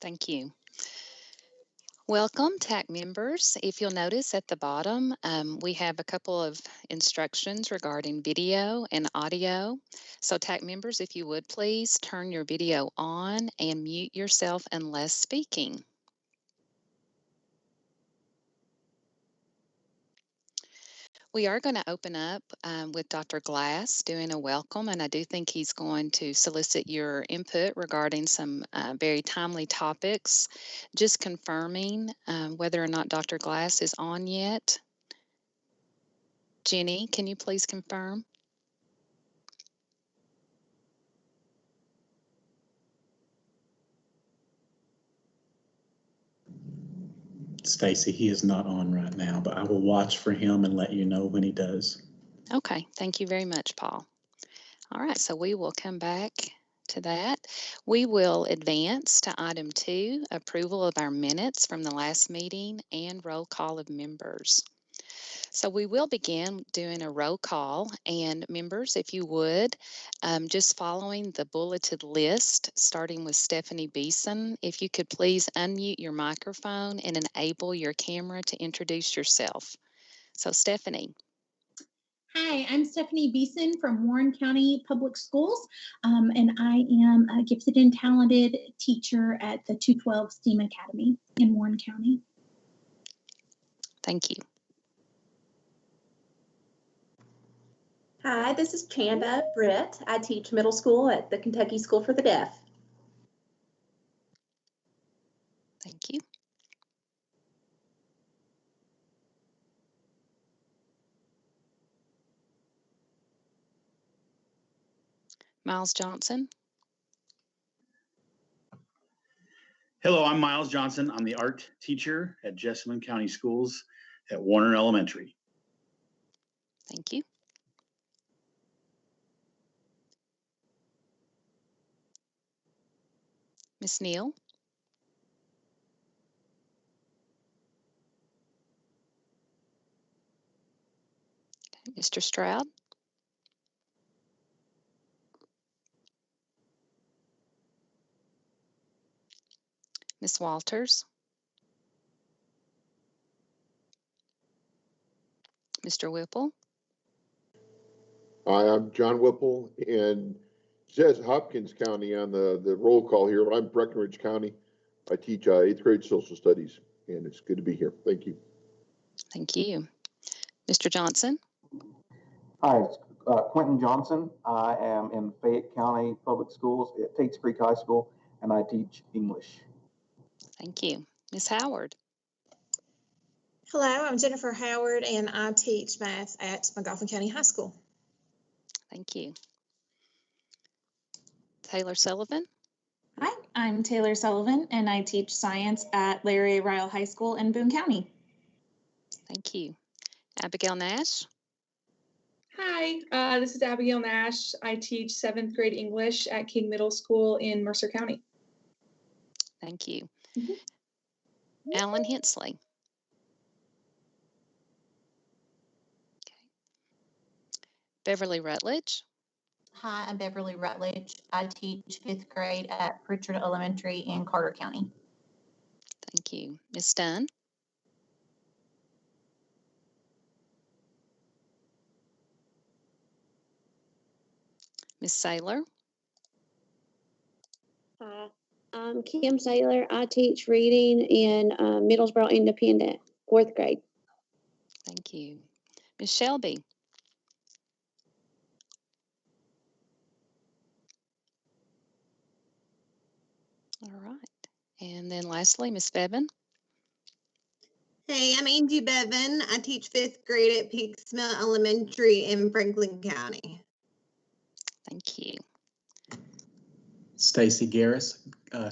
Thank you. Welcome, TAC members. If you'll notice at the bottom, we have a couple of instructions regarding video and audio. So TAC members, if you would please turn your video on and mute yourself unless speaking. We are going to open up with Dr. Glass doing a welcome, and I do think he's going to solicit your input regarding some very timely topics. Just confirming whether or not Dr. Glass is on yet. Jenny, can you please confirm? Stacy, he is not on right now, but I will watch for him and let you know when he does. Okay, thank you very much, Paul. All right, so we will come back to that. We will advance to item 2, approval of our minutes from the last meeting and roll call of members. So we will begin doing a roll call, and members, if you would, just following the bulleted list, starting with Stephanie Beeson, if you could please unmute your microphone and enable your camera to introduce yourself. So Stephanie. Hi, I'm Stephanie Beeson from Warren County Public Schools, and I am a gifted and talented teacher at the 212 STEAM Academy in Warren County. Thank you. Hi, this is Chanda Britt. I teach middle school at the Kentucky School for the Deaf. Thank you. Miles Johnson. Hello, I'm Miles Johnson. I'm the art teacher at Jessamine County Schools at Warner Elementary. Thank you. Miss Neal. Okay, Mr. Stroud. Miss Walters. Mr. Whipple. Hi, I'm John Whipple, and it says Hopkins County on the roll call here, but I'm Breckenridge County. I teach 8th grade social studies, and it's good to be here. Thank you. Thank you. Mr. Johnson. Hi, it's Quentin Johnson. I am in Fayette County Public Schools at Tates Creek High School, and I teach English. Thank you. Miss Howard. Hello, I'm Jennifer Howard, and I teach math at McGoffin County High School. Thank you. Taylor Sullivan. Hi, I'm Taylor Sullivan, and I teach science at Larry A. Ryle High School in Boone County. Thank you. Abigail Nash. Hi, this is Abigail Nash. I teach 7th grade English at King Middle School in Mercer County. Thank you. Alan Hensley. Okay. Beverly Rutledge. Hi, I'm Beverly Rutledge. I teach 5th grade at Pritchard Elementary in Carter County. Thank you. Ms. Dunn. Ms. Saylor. Hi, I'm Kim Saylor. I teach reading in Middlesboro Independent, 4th grade. Thank you. Ms. Shelby. All right. And then lastly, Ms. Bevan. Hey, I'm Angie Bevan. I teach 5th grade at Peaksmill Elementary in Franklin County. Thank you. Stacy Garris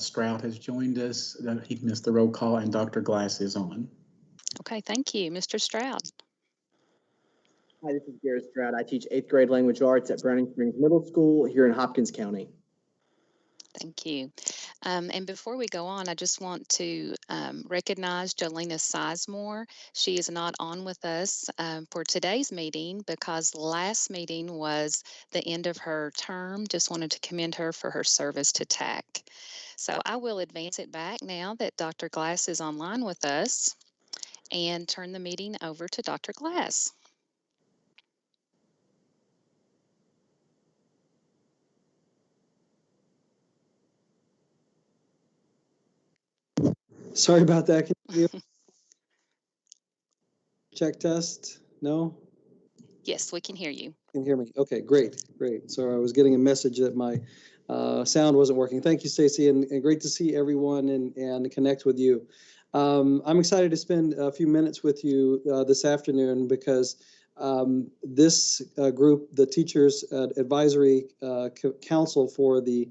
Stroud has joined us. He missed the roll call, and Dr. Glass is on. Okay, thank you. Mr. Stroud. Hi, this is Garrett Stroud. I teach 8th grade language arts at Browning Springs Middle School here in Hopkins County. Thank you. And before we go on, I just want to recognize Jolena Sizemore. She is not on with us for today's meeting because last meeting was the end of her term. Just wanted to commend her for her service to TAC. So I will advance it back now that Dr. Glass is online with us and turn the meeting over to Dr. Glass. Sorry about that. Can you check test? No? Yes, we can hear you. Can hear me? Okay, great, great. So I was getting a message that my sound wasn't working. Thank you, Stacy, and great to see everyone and connect with you. I'm excited to spend a few minutes with you this afternoon because this group, the Teachers Advisory Council for the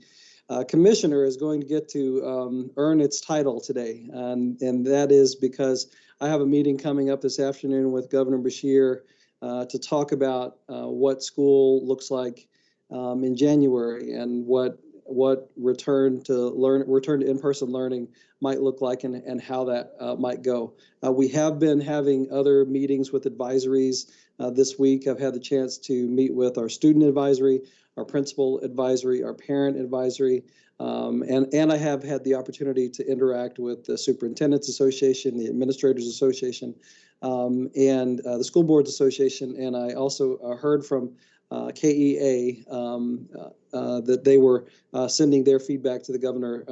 Commissioner, is going to get to earn its title today. And that is because I have a meeting coming up this afternoon with Governor Beshear to talk about what school looks like in January and what return to in-person learning might look like and how that might go. We have been having other meetings with advisories this week. I've had the chance to meet with our student advisory, our principal advisory, our parent advisory, and I have had the opportunity to interact with the Superintendent's Association, the Administrators Association, and the School Boards Association. And I also heard from KEA that they were sending their feedback to the governor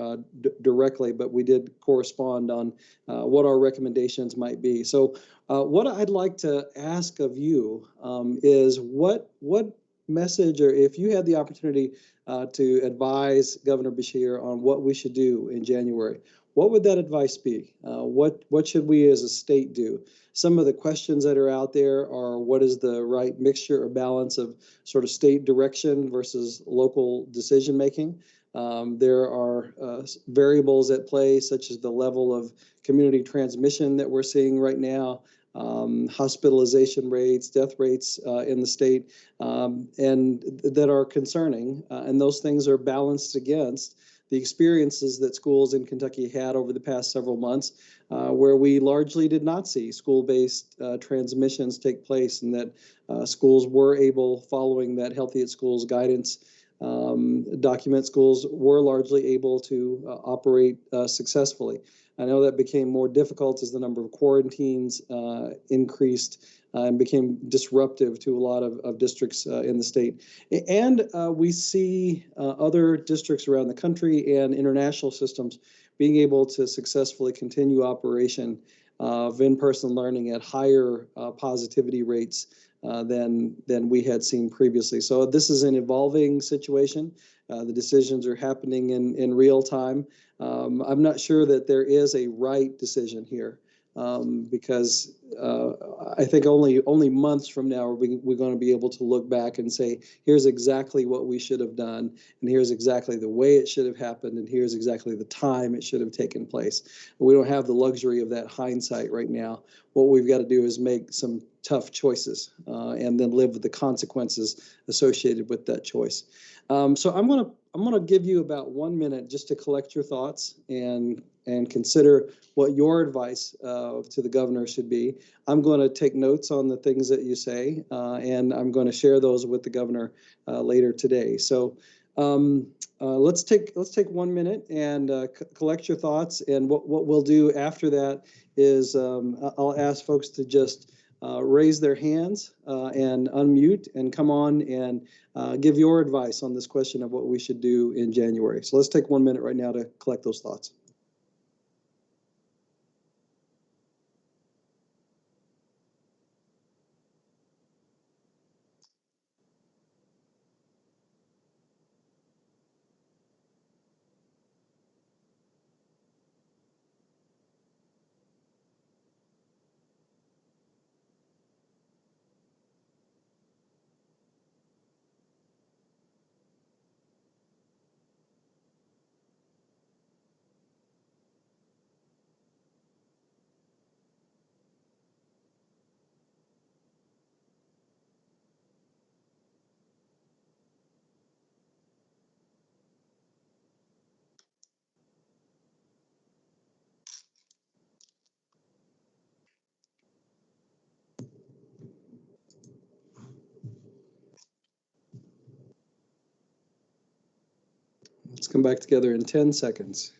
directly, but we did correspond on what our recommendations might be. So what I'd like to ask of you is what message, or if you had the opportunity to advise Governor Beshear on what we should do in January, what would that advice be? What should we as a state do? Some of the questions that are out there are, what is the right mixture or balance of sort of state direction versus local decision making? There are variables at play, such as the level of community transmission that we're seeing right now, hospitalization rates, death rates in the state, and that are concerning. And those things are balanced against the experiences that schools in Kentucky had over the past several months, where we largely did not see school-based transmissions take place, and that schools were able, following that Healthy at Schools guidance document, schools were largely able to operate successfully. I know that became more difficult as the number of quarantines increased and became disruptive to a lot of districts in the state. And we see other districts around the country and international systems being able to successfully continue operation of in-person learning at higher positivity rates than we had seen previously. So this is an evolving situation. The decisions are happening in real time. I'm not sure that there is a right decision here, because I think only months from now we're going to be able to look back and say, here's exactly what we should have done, and here's exactly the way it should have happened, and here's exactly the time it should have taken place. We don't have the luxury of that hindsight right now. What we've got to do is make some tough choices and then live with the consequences associated with that choice. So I'm gonna give you about 1 minute just to collect your thoughts and consider what your advice to the governor should be. I'm going to take notes on the things that you say, and I'm going to share those with the governor later today. So let's take 1 minute and collect your thoughts. And what we'll do after that is I'll ask folks to just raise their hands and unmute and come on and give your advice on this question of what we should do in January. So let's take 1 minute right now to collect those thoughts. Let's come back together in 10 seconds.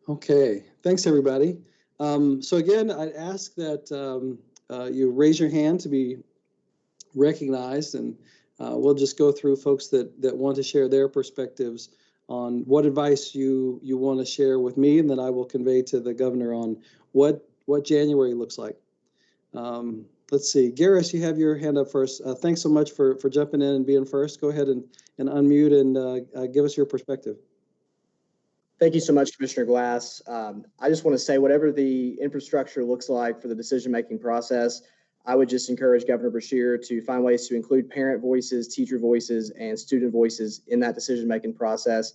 Okay, thanks everybody. So again, I'd ask that you raise your hand to be recognized, and we'll just go through folks that want to share their perspectives on what advice you want to share with me, and then I will convey to the governor on what January looks like. Let's see, Garris, you have your hand up first. Thanks so much for jumping in and being first. Go ahead and unmute and give us your perspective. Thank you so much, Commissioner Glass. I just want to say whatever the infrastructure looks like for the decision-making process, I would just encourage Governor Beshear to find ways to include parent voices, teacher voices, and student voices in that decision-making process,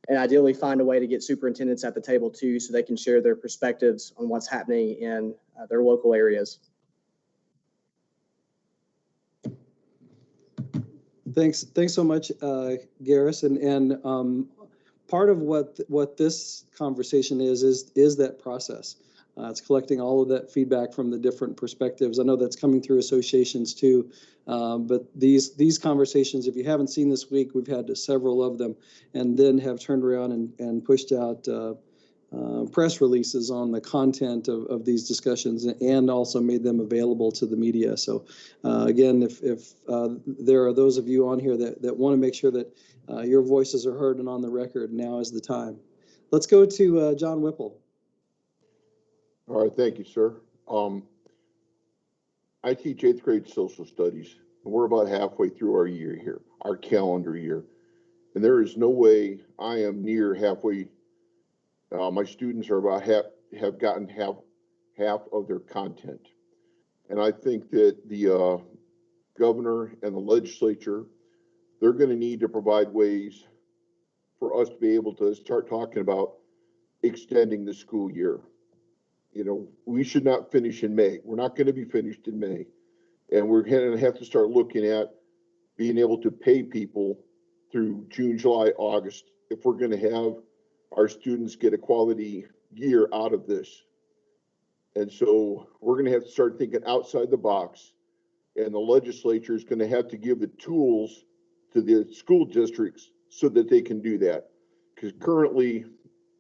and ideally find a way to get superintendents at the table too, so they can share their perspectives on what's happening in their local areas. Thanks so much, Garris, and part of what this conversation is that process. It's collecting all of that feedback from the different perspectives. I know that's coming through associations too, but these conversations, if you haven't seen this week, we've had several of them, and then have turned around and pushed out press releases on the content of these discussions, and also made them available to the media. So again, if there are those of you on here that want to make sure that your voices are heard and on the record, now is the time. Let's go to John Whipple. All right, thank you, sir. I teach 8th grade social studies, and we're about halfway through our year here, our calendar year. And there is no way I am near halfway. My students are about have gotten half of their content. And I think that the governor and the legislature, they're going to need to provide ways for us to be able to start talking about extending the school year. You know, we should not finish in May. We're not going to be finished in May. And we're going to have to start looking at being able to pay people through June, July, August, if we're going to have our students get a quality year out of this. And so we're going to have to start thinking outside the box, and the legislature is going to have to give the tools to the school districts so that they can do that. Because currently,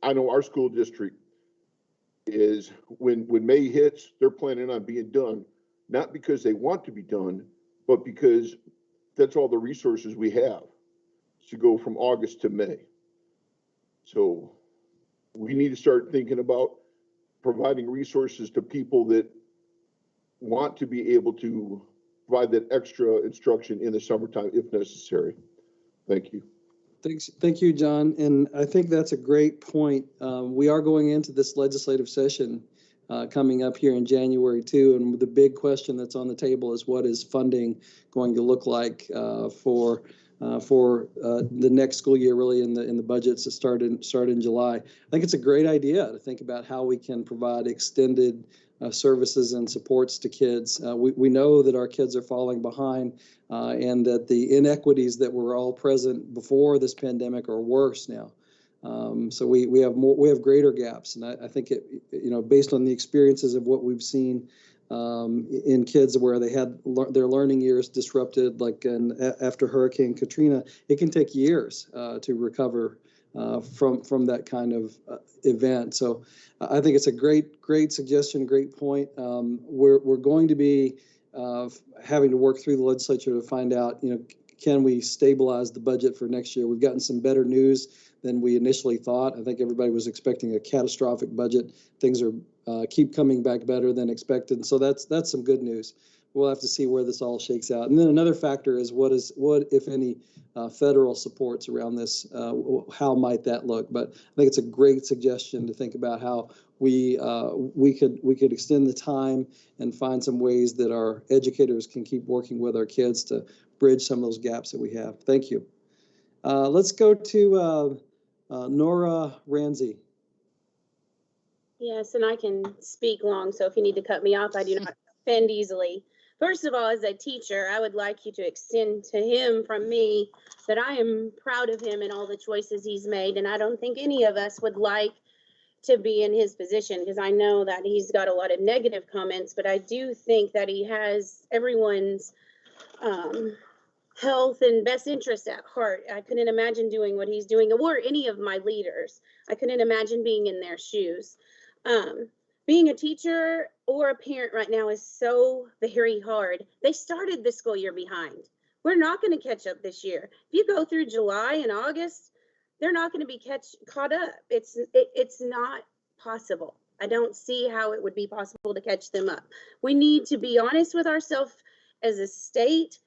I know our school district is when May hits, they're planning on being done, not because they want to be done, but because that's all the resources we have to go from August to May. So we need to start thinking about providing resources to people that want to be able to provide that extra instruction in the summertime if necessary. Thank you. Thank you, John. And I think that's a great point. We are going into this legislative session coming up here in January too. And the big question that's on the table is, what is funding going to look like for the next school year, really in the budgets that start in July. I think it's a great idea to think about how we can provide extended services and supports to kids. We know that our kids are falling behind, and that the inequities that were all present before this pandemic are worse now. So we have greater gaps, and I think based on the experiences of what we've seen in kids where they had their learning years disrupted, like after Hurricane Katrina, it can take years to recover from that kind of event. So I think it's a great suggestion, great point. We're going to be having to work through the legislature to find out, can we stabilize the budget for next year? We've gotten some better news than we initially thought. I think everybody was expecting a catastrophic budget. Things are keep coming back better than expected. So that's some good news. We'll have to see where this all shakes out. And then another factor is what if any federal supports around this, how might that look? But I think it's a great suggestion to think about how we could extend the time and find some ways that our educators can keep working with our kids to bridge some of those gaps that we have. Thank you. Let's go to Nora Ramsey. Yes, and I can speak long, so if you need to cut me off, I do not offend easily. First of all, as a teacher, I would like you to extend to him from me that I am proud of him and all the choices he's made, and I don't think any of us would like to be in his position, because I know that he's got a lot of negative comments, but I do think that he has everyone's health and best interest at heart. I couldn't imagine doing what he's doing, or any of my leaders. I couldn't imagine being in their shoes. Being a teacher or a parent right now is so very hard. They started the school year behind. We're not going to catch up this year. If you go through July and August, they're not going to be caught up. It's not possible. I don't see how it would be possible to catch them up. We need to be honest with ourselves as a state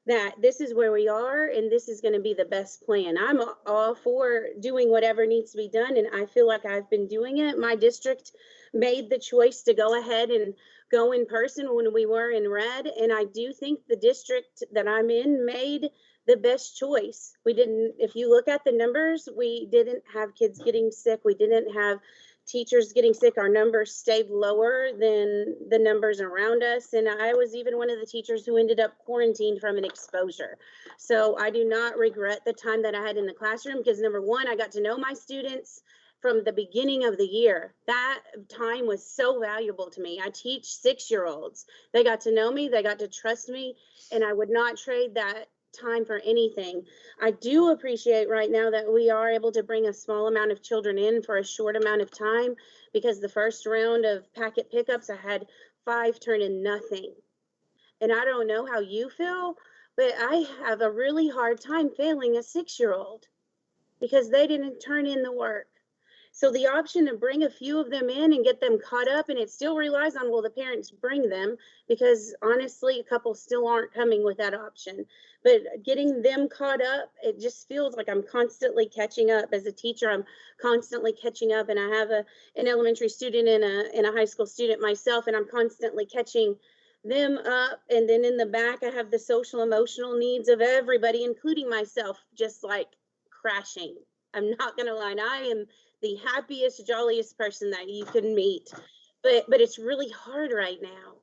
that this is where we are and this is going to be the best plan. I'm all for doing whatever needs to be done, and I feel like I've been doing it. My district made the choice to go ahead and go in person when we were in red, and I do think the district that I'm in made the best choice. We didn't, if you look at the numbers, we didn't have kids getting sick. We didn't have teachers getting sick. Our numbers stayed lower than the numbers around us. And I was even one of the teachers who ended up quarantined from an exposure. So I do not regret the time that I had in the classroom, because number one, I got to know my students from the beginning of the year. That time was so valuable to me. I teach 6-year-olds. They got to know me, they got to trust me, and I would not trade that time for anything. I do appreciate right now that we are able to bring a small amount of children in for a short amount of time, because the first round of packet pickups, I had 5 turn in nothing. And I don't know how you feel, but I have a really hard time failing a 6-year-old because they didn't turn in the work. So the option to bring a few of them in and get them caught up, and it still relies on, will the parents bring them? Because honestly, a couple still aren't coming with that option. But getting them caught up, it just feels like I'm constantly catching up. As a teacher, I'm constantly catching up, and I have an elementary student and a high school student myself, and I'm constantly catching them up. And then in the back, I have the social emotional needs of everybody, including myself, just like crashing. I'm not gonna lie, I am the happiest, jolliest person that you can meet, but it's really hard right now.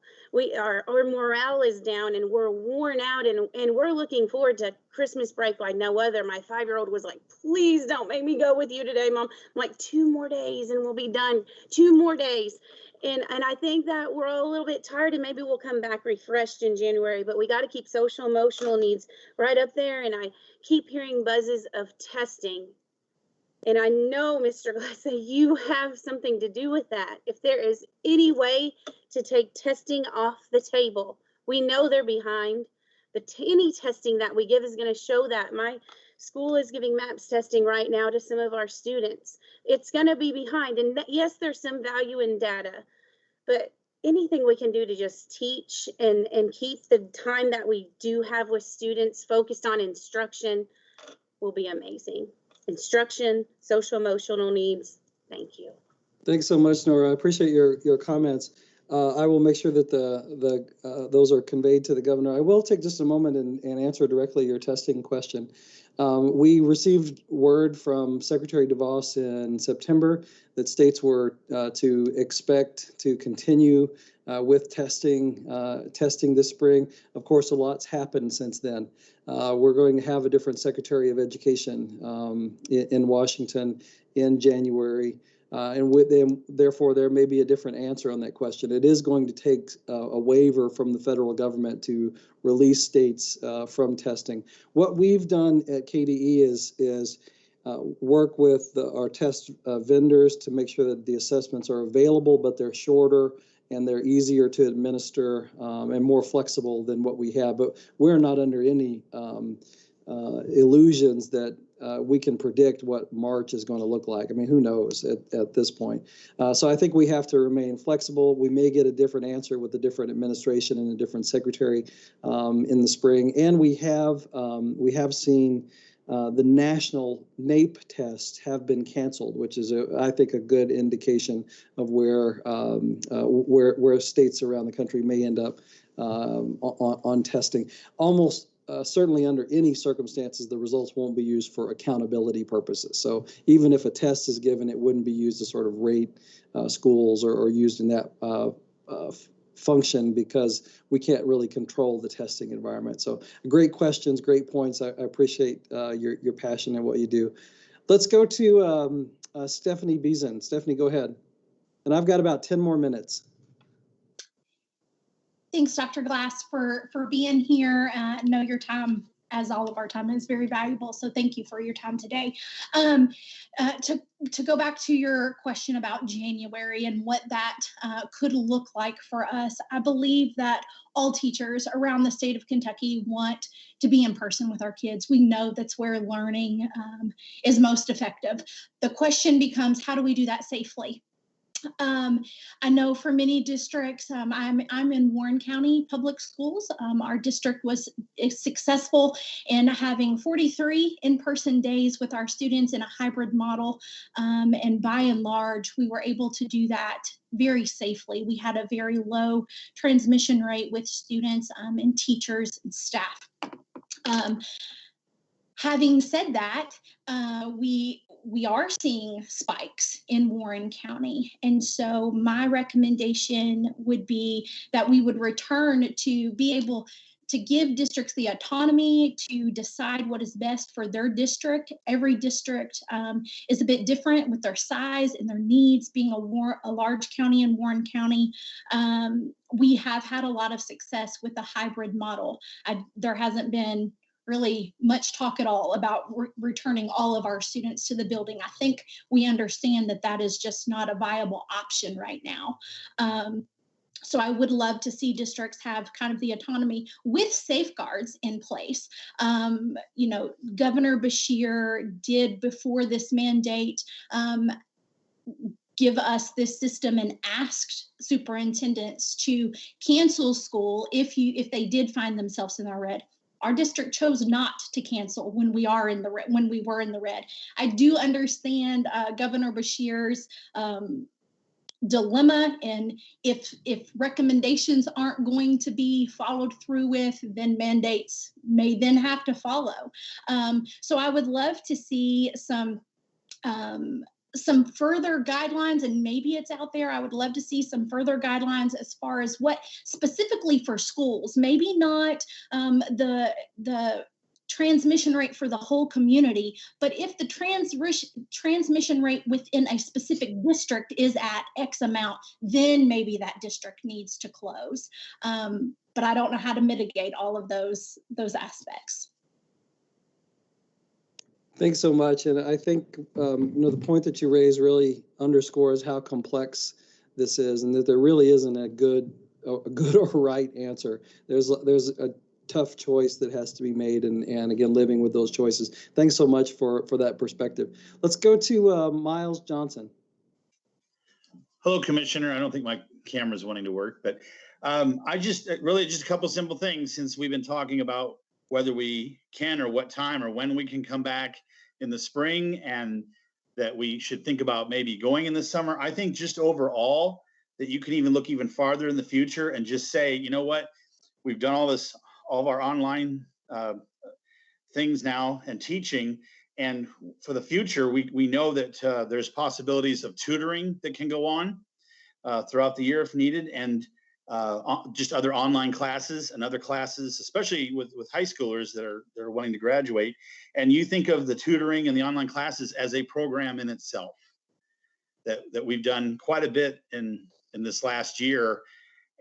Our morale is down, and we're worn out, and we're looking forward to Christmas break like no other. My 5-year-old was like, please don't make me go with you today, Mom. I'm like, 2 more days and we'll be done. 2 more days. And I think that we're all a little bit tired, and maybe we'll come back refreshed in January, but we got to keep social emotional needs right up there. And I keep hearing buzzes of testing. And I know, Mr. Glass, that you have something to do with that. If there is any way to take testing off the table, we know they're behind. Any testing that we give is going to show that. My school is giving MAPS testing right now to some of our students. It's going to be behind. And yes, there's some value in data, but anything we can do to just teach and keep the time that we do have with students focused on instruction will be amazing. Instruction, social emotional needs. Thank you. Thanks so much, Nora. I appreciate your comments. I will make sure that those are conveyed to the governor. I will take just a moment and answer directly your testing question. We received word from Secretary DeVos in September that states were to expect to continue with testing this spring. Of course, a lot's happened since then. We're going to have a different Secretary of Education in Washington in January. And with them, therefore, there may be a different answer on that question. It is going to take a waiver from the federal government to release states from testing. What we've done at KDE is work with our test vendors to make sure that the assessments are available, but they're shorter and they're easier to administer and more flexible than what we have. But we're not under any illusions that we can predict what March is going to look like. I mean, who knows at this point? So I think we have to remain flexible. We may get a different answer with a different administration and a different secretary in the spring. And we have seen the national NAEP tests have been canceled, which is, I think, a good indication of where states around the country may end up on testing. Almost certainly under any circumstances, the results won't be used for accountability purposes. So even if a test is given, it wouldn't be used to sort of rate schools or used in that function, because we can't really control the testing environment. So great questions, great points. I appreciate your passion and what you do. Let's go to Stephanie Beason. Stephanie, go ahead. And I've got about 10 more minutes. Thanks, Dr. Glass, for being here. I know your time, as all of our time, is very valuable. So thank you for your time today. To go back to your question about January and what that could look like for us, I believe that all teachers around the state of Kentucky want to be in person with our kids. We know that's where learning is most effective. The question becomes, how do we do that safely? I know for many districts, I'm in Warren County Public Schools. Our district was successful in having 43 in-person days with our students in a hybrid model. And by and large, we were able to do that very safely. We had a very low transmission rate with students and teachers and staff. Having said that, we are seeing spikes in Warren County. And so my recommendation would be that we would return to be able to give districts the autonomy to decide what is best for their district. Every district is a bit different with their size and their needs. Being a large county in Warren County, we have had a lot of success with the hybrid model. There hasn't been really much talk at all about returning all of our students to the building. I think we understand that that is just not a viable option right now. So I would love to see districts have kind of the autonomy with safeguards in place. You know, Governor Beshear did, before this mandate, give us this system and asked superintendents to cancel school if they did find themselves in the red. Our district chose not to cancel when we were in the red. I do understand Governor Beshear's dilemma, and if recommendations aren't going to be followed through with, then mandates may then have to follow. So I would love to see some further guidelines, and maybe it's out there. I would love to see some further guidelines as far as what specifically for schools, maybe not the transmission rate for the whole community, but if the transmission rate within a specific district is at X amount, then maybe that district needs to close. But I don't know how to mitigate all of those aspects. Thanks so much. And I think, you know, the point that you raise really underscores how complex this is, and that there really isn't a good or right answer. There's a tough choice that has to be made, and again, living with those choices. Thanks so much for that perspective. Let's go to Miles Johnson. Hello, Commissioner. I don't think my camera's wanting to work, but I just a couple simple things, since we've been talking about whether we can or what time or when we can come back in the spring, and that we should think about maybe going in the summer. I think just overall that you can even look even farther in the future and just say, you know what, we've done all of our online things now and teaching. And for the future, we know that there's possibilities of tutoring that can go on throughout the year if needed, and just other online classes and other classes, especially with high schoolers that are wanting to graduate. And you think of the tutoring and the online classes as a program in itself that we've done quite a bit in this last year,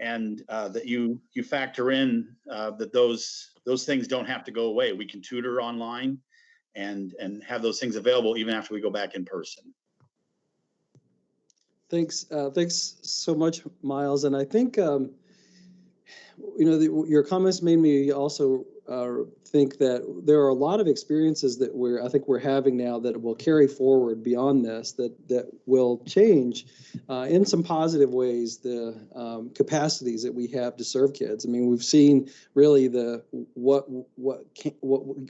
and that you factor in that those things don't have to go away. We can tutor online and have those things available even after we go back in person. Thanks so much, Miles. And I think, you know, your comments made me also think that there are a lot of experiences that we're having now that will carry forward beyond this, that will change in some positive ways the capacities that we have to serve kids. I mean, we've seen really what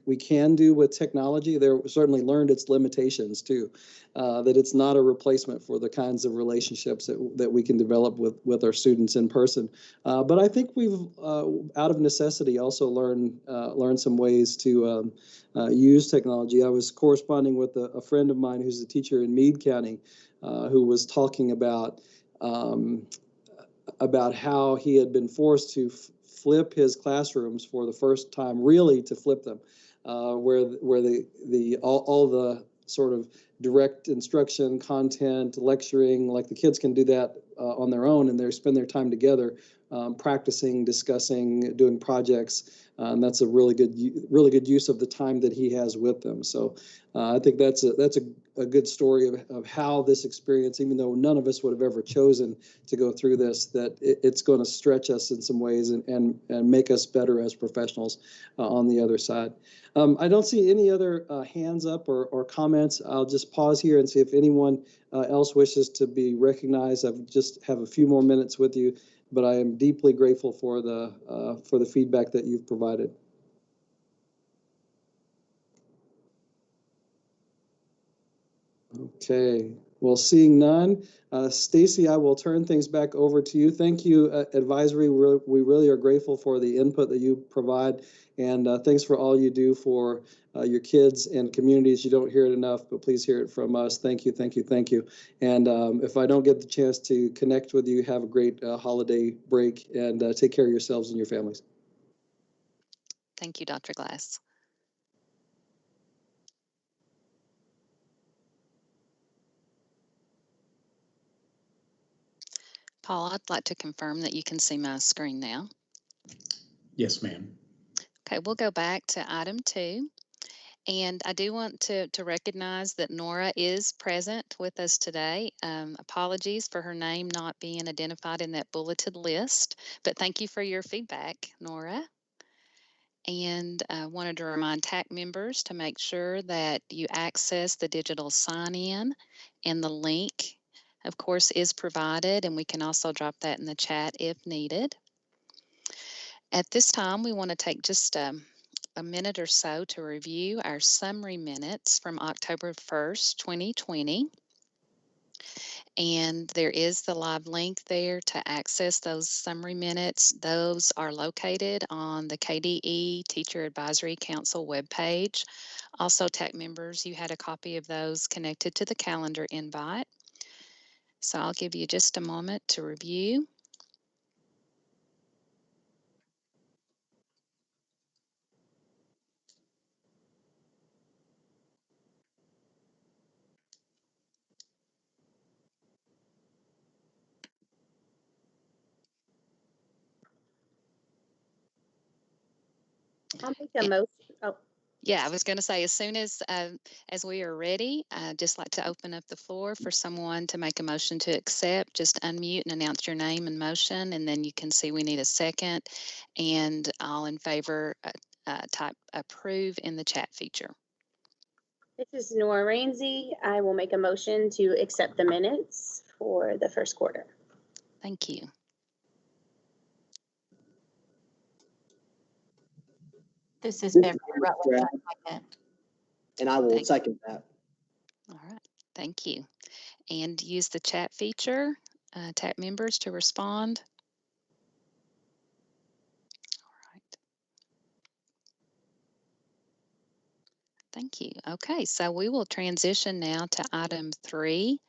we can do with technology. There certainly learned its limitations too, that it's not a replacement for the kinds of relationships that we can develop with our students in person. But I think we've, out of necessity, also learned some ways to use technology. I was corresponding with a friend of mine who's a teacher in Meade County, who was talking about how he had been forced to flip his classrooms for the first time, really to flip them, where all the sort of direct instruction, content, lecturing, like the kids can do that on their own, and they spend their time together practicing, discussing, doing projects. And that's a really good use of the time that he has with them. So I think that's a good story of how this experience, even though none of us would have ever chosen to go through this, that it's going to stretch us in some ways and make us better as professionals on the other side. I don't see any other hands up or comments. I'll just pause here and see if anyone else wishes to be recognized. I just have a few more minutes with you, but I am deeply grateful for the feedback that you've provided. Okay, well, seeing none, Stacy, I will turn things back over to you. Thank you, advisory. We really are grateful for the input that you provide, and thanks for all you do for your kids and communities. You don't hear it enough, but please hear it from us. Thank you, thank you, thank you. And if I don't get the chance to connect with you, have a great holiday break, and take care of yourselves and your families. Thank you, Dr. Glass. Paul, I'd like to confirm that you can see my screen now. Yes, ma'am. Okay, we'll go back to item 2. And I do want to recognize that Nora is present with us today. Apologies for her name not being identified in that bulleted list, but thank you for your feedback, Nora. And I wanted to remind TAC members to make sure that you access the digital sign-in, and the link, of course, is provided, and we can also drop that in the chat if needed. At this time, we want to take just a minute or so to review our summary minutes from October 1st, 2020. And there is the live link there to access those summary minutes. Those are located on the KDE Teacher Advisory Council webpage. Also, TAC members, you had a copy of those connected to the calendar invite. So I'll give you just a moment to review. I'll make a motion. Oh, Yeah, I was going to say, as soon as we are ready, I'd just like to open up the floor for someone to make a motion to accept. Just unmute and announce your name and motion, and then you can see we need a second. And all in favor, type approve in the chat feature. this is Nora Ramsey. I will make a motion to accept the minutes for the first quarter. Thank you. This is Beverly Rutledge. And I will second that. All right, thank you. And use the chat feature, TAC members, to respond. All right. Thank you. Okay, so we will transition now to item 3.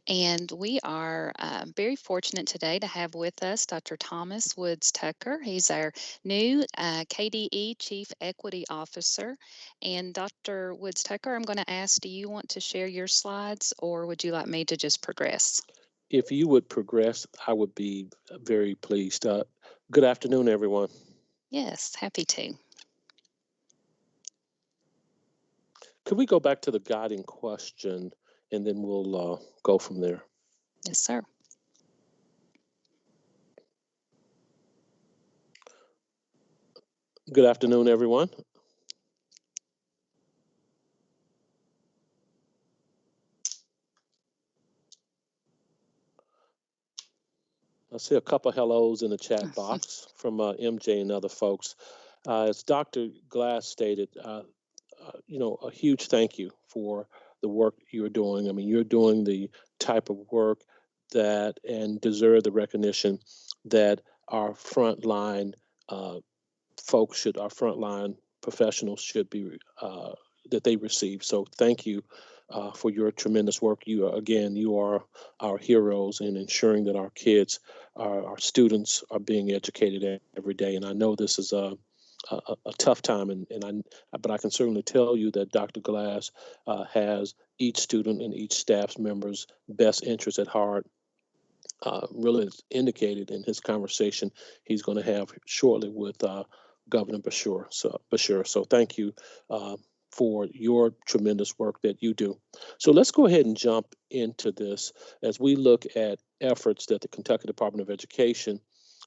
And we are very fortunate today to have with us Dr. Thomas Woods Tucker. He's our new KDE Chief Equity Officer. And Dr. Woods Tucker, I'm going to ask, do you want to share your slides, or would you like me to just progress? If you would progress, I would be very pleased. Good afternoon, everyone. Yes, happy to. Could we go back to the guiding question, and then we'll go from there? Yes, sir. Good afternoon, everyone. I see a couple hellos in the chat box from MJ and other folks. As Dr. Glass stated, a huge thank you for the work you're doing. I mean, you're doing the type of work that and deserve the recognition that our frontline folks should, our frontline professionals should be, that they receive. So thank you for your tremendous work. You are our heroes in ensuring that our kids, our students are being educated every day. And I know this is a tough time, but I can certainly tell you that Dr. Glass has each student and each staff member's best interest at heart. Really is indicated in his conversation he's going to have shortly with Governor Beshear. So thank you for your tremendous work that you do. So let's go ahead and jump into this as we look at efforts that the Kentucky Department of Education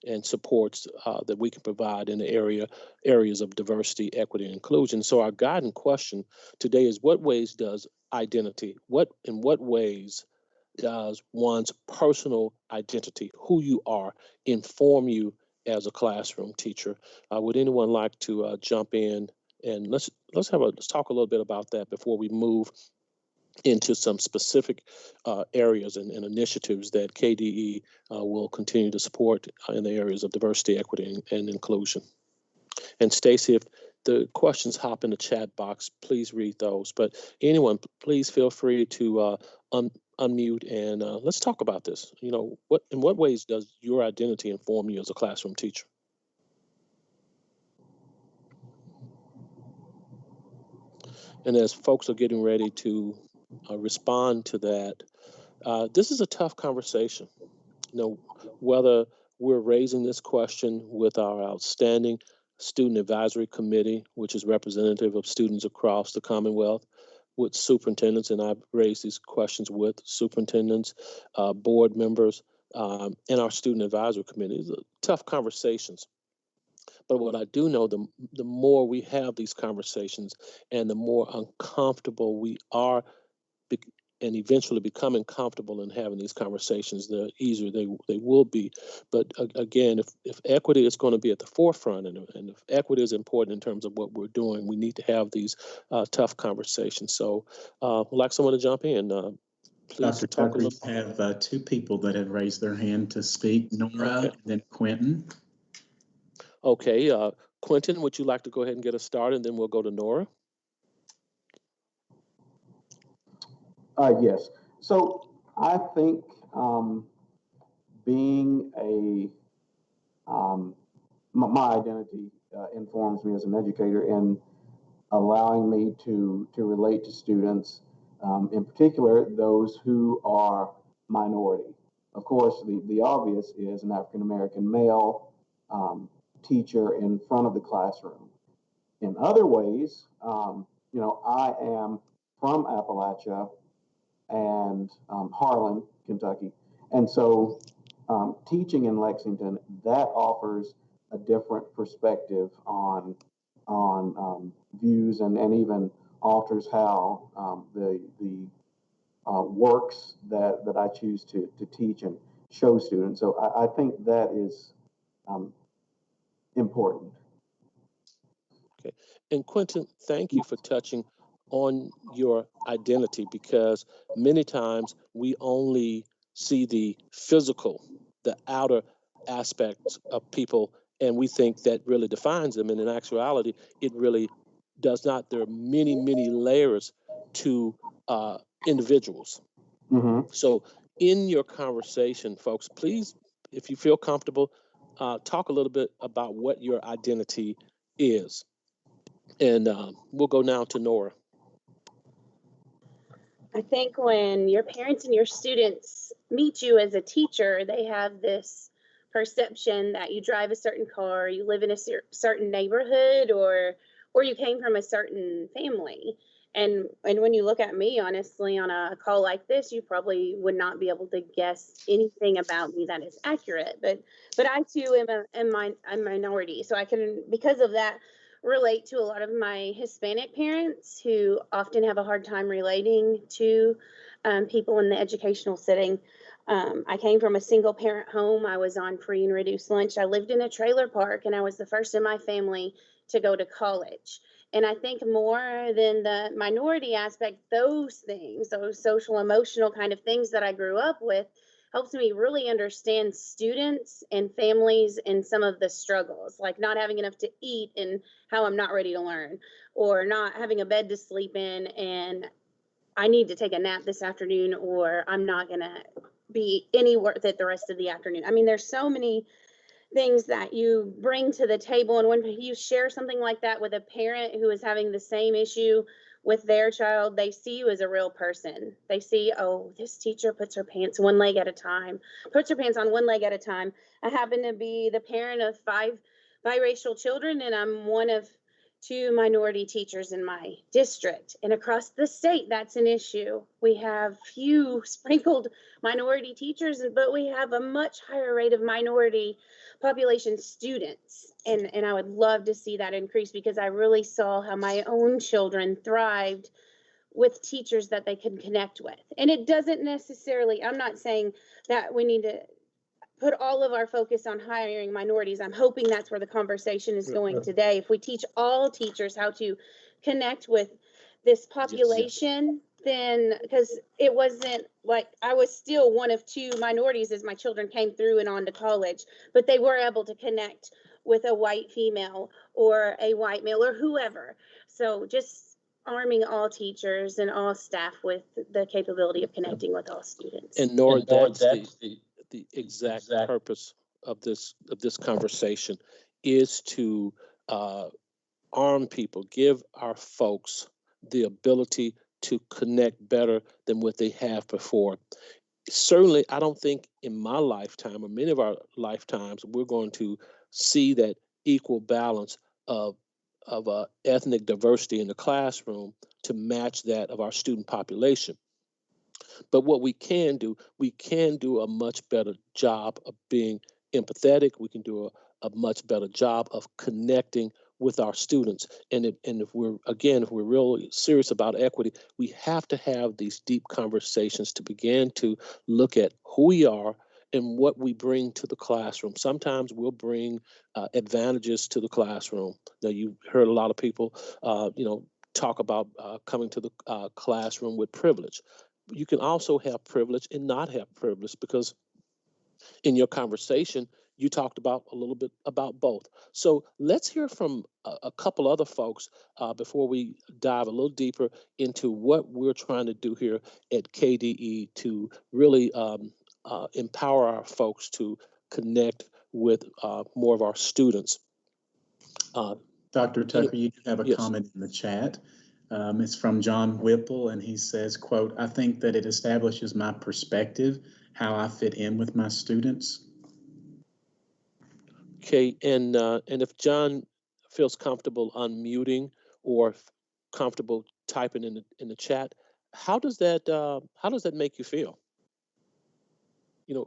and supports that we can provide in the areas of diversity, equity, and inclusion. So our guiding question today is, what ways does identity, in what ways does one's personal identity, who you are, inform you as a classroom teacher? Would anyone like to jump in and let's talk a little bit about that before we move into some specific areas and initiatives that KDE will continue to support in the areas of diversity, equity, and inclusion. And Stacy, if the questions hop in the chat box, please read those. But anyone, please feel free to unmute and let's talk about this. You know, in what ways does your identity inform you as a classroom teacher? And as folks are getting ready to respond to that, this is a tough conversation. You know, whether we're raising this question with our outstanding Student Advisory Committee, which is representative of students across the Commonwealth, with superintendents, and I've raised these questions with superintendents, board members, and our Student Advisory Committee. These are tough conversations. But what I do know, the more we have these conversations and the more uncomfortable we are and eventually becoming comfortable in having these conversations, the easier they will be. But again, if equity is going to be at the forefront and if equity is important in terms of what we're doing, we need to have these tough conversations. So I'd like someone to jump in. Please Dr. talk a Tucker, little. you have two people that have raised their hand to speak, Nora and then Quentin. Okay, Quentin, would you like to go ahead and get us started, and then we'll go to Nora? Yes. So I think being my identity informs me as an educator in allowing me to relate to students, in particular those who are minority. Of course, the obvious is an African-American male teacher in front of the classroom. In other ways, you know, I am from Appalachia and Harlan, Kentucky. And so teaching in Lexington, that offers a different perspective on views and even alters how the works that I choose to teach and show students. So I think that is important. Okay. And Quentin, thank you for touching on your identity, because many times we only see the physical, the outer aspects of people, and we think that really defines them. And in actuality, it really does not. There are many, many layers to individuals. Mm-hmm. So in your conversation, folks, please, if you feel comfortable, talk a little bit about what your identity is. And we'll go now to Nora. I think when your parents and your students meet you as a teacher, they have this perception that you drive a certain car, you live in a certain neighborhood, or you came from a certain family. And when you look at me, honestly, on a call like this, you probably would not be able to guess anything about me that is accurate. But I too am a minority, so I can, because of that, relate to a lot of my Hispanic parents who often have a hard time relating to people in the educational setting. I came from a single parent home. I was on free and reduced lunch. I lived in a trailer park, and I was the first in my family to go to college. And I think more than the minority aspect, those things, those social, emotional kind of things that I grew up with, helps me really understand students and families and some of the struggles, like not having enough to eat and how I'm not ready to learn, or not having a bed to sleep in and I need to take a nap this afternoon, or I'm not going to be any worth it the rest of the afternoon. I mean, there's so many things that you bring to the table. And when you share something like that with a parent who is having the same issue with their child, they see you as a real person. They see, oh, this teacher puts her pants one leg at a time, puts her pants on one leg at a time. I happen to be the parent of 5 biracial children, and I'm one of 2 minority teachers in my district. And across the state, that's an issue. We have few sprinkled minority teachers, but we have a much higher rate of minority population students. And I would love to see that increase, because I really saw how my own children thrived with teachers that they can connect with. And it doesn't necessarily, I'm not saying that we need to put all of our focus on hiring minorities. I'm hoping that's where the conversation is going today. If we teach all teachers how to connect with this population, then, because it wasn't like I was still one of 2 minorities as my children came through and on to college, but they were able to connect with a white female or a white male or whoever. So just arming all teachers and all staff with the capability of connecting with all students. And Nora, that's the exact purpose of this conversation, is to arm people, give our folks the ability to connect better than what they have before. Certainly, I don't think in my lifetime or many of our lifetimes we're going to see that equal balance of ethnic diversity in the classroom to match that of our student population. But what we can do a much better job of being empathetic. We can do a much better job of connecting with our students. And if we're really serious about equity, we have to have these deep conversations to begin to look at who we are and what we bring to the classroom. Sometimes we'll bring advantages to the classroom. Now, you heard a lot of people, talk about coming to the classroom with privilege. You can also have privilege and not have privilege, because in your conversation, you talked about a little bit about both. So let's hear from a couple other folks before we dive a little deeper into what we're trying to do here at KDE to really empower our folks to connect with more of our students. Dr. Tucker, you have a yes. comment in the chat. It's from John Whipple, and he says, quote, "I think that it establishes my perspective, how I fit in with my students." Okay, and if John feels comfortable unmuting or comfortable typing in the chat, how does that make you feel?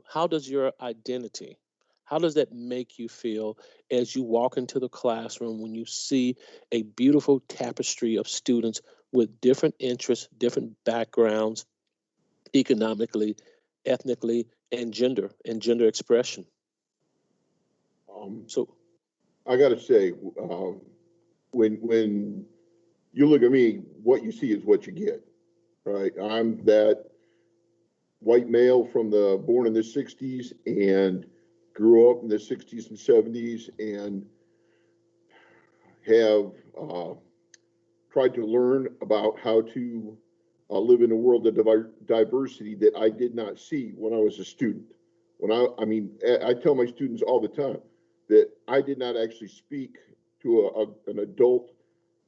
How does your identity, how does that make you feel as you walk into the classroom when you see a beautiful tapestry of students with different interests, different backgrounds, economically, ethnically, and gender expression? So I got to say, when you look at me, what you see is what you get, right? I'm that white male born in the 60s and grew up in the 60s and 70s and have tried to learn about how to live in a world of diversity that I did not see when I was a student. I tell my students all the time that I did not actually speak to an adult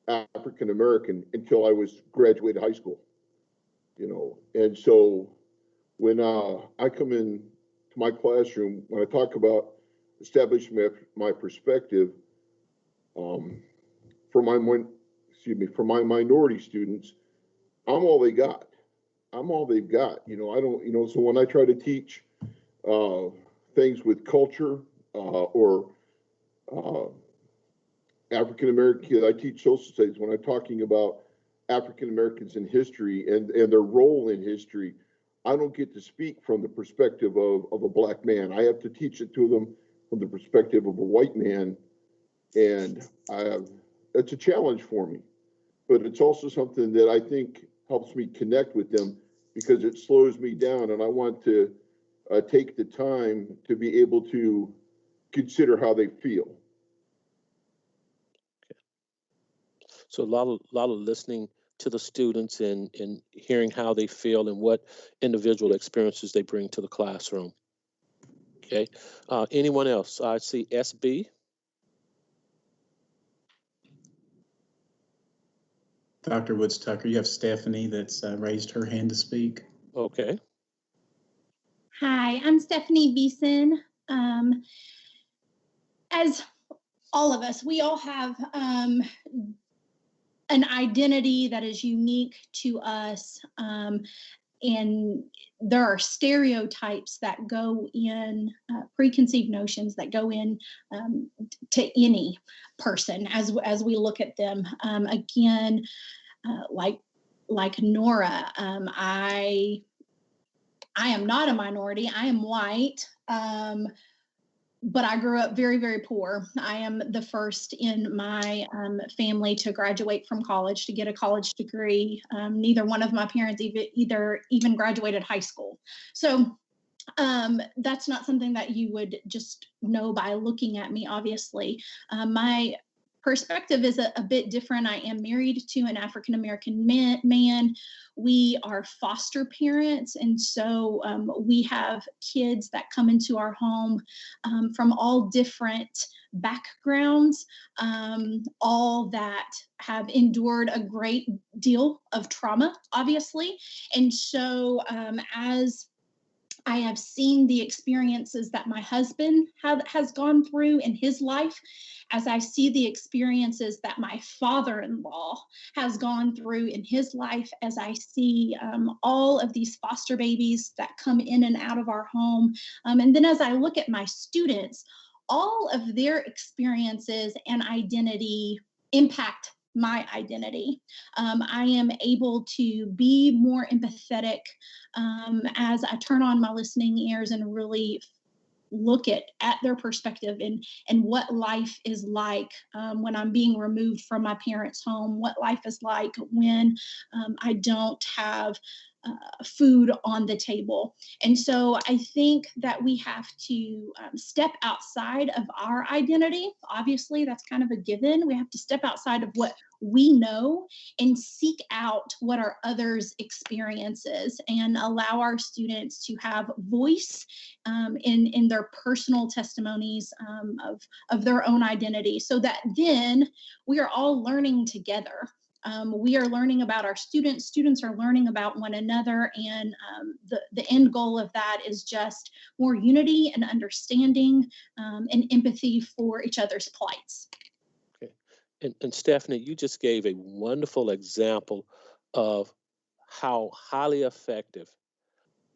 African American until I was graduated high school, And so when I come in to my classroom, when I talk about establishing my perspective, for my minority students, I'm all they got. I'm all they've got. So when I try to teach things with culture or African American, I teach social studies. When I'm talking about African Americans in history and their role in history, I don't get to speak from the perspective of a black man. I have to teach it to them from the perspective of a white man. And it's a challenge for me, but it's also something that I think helps me connect with them because it slows me down. And I want to take the time to be able to consider how they feel. So a lot of listening to the students and hearing how they feel and what individual experiences they bring to the classroom. Okay. Anyone else? I see SB. Dr. Woods Tucker, you have Stephanie that's raised her hand to speak. Okay. Hi, I'm Stephanie Beeson. As all of us, we all have an identity that is unique to us. And there are stereotypes that go in, preconceived notions that go in to any person as we look at them. Again, like Nora, I am not a minority. I am white. But I grew up very, very poor. I am the first in my family to graduate from college, to get a college degree. Neither one of my parents even graduated high school. So that's not something that you would just know by looking at me, obviously. My perspective is a bit different. I am married to an African-American man. We are foster parents, and so we have kids that come into our home from all different backgrounds, all that have endured a great deal of trauma, obviously. And so as I have seen the experiences that my husband has gone through in his life, as I see the experiences that my father-in-law has gone through in his life, as I see all of these foster babies that come in and out of our home. And then as I look at my students, all of their experiences and identity impact my identity. I am able to be more empathetic as I turn on my listening ears and really look at their perspective and what life is like when I'm being removed from my parents' home, what life is like when I don't have food on the table. And so I think that we have to step outside of our identity. Obviously, that's kind of a given. We have to step outside of what we know and seek out what are others' experiences and allow our students to have voice in their personal testimonies of their own identity, so that then we are all learning together. We are learning about our students. Students are learning about one another, and the end goal of that is just more unity and understanding and empathy for each other's plights. Okay. And Stephanie, you just gave a wonderful example of how highly effective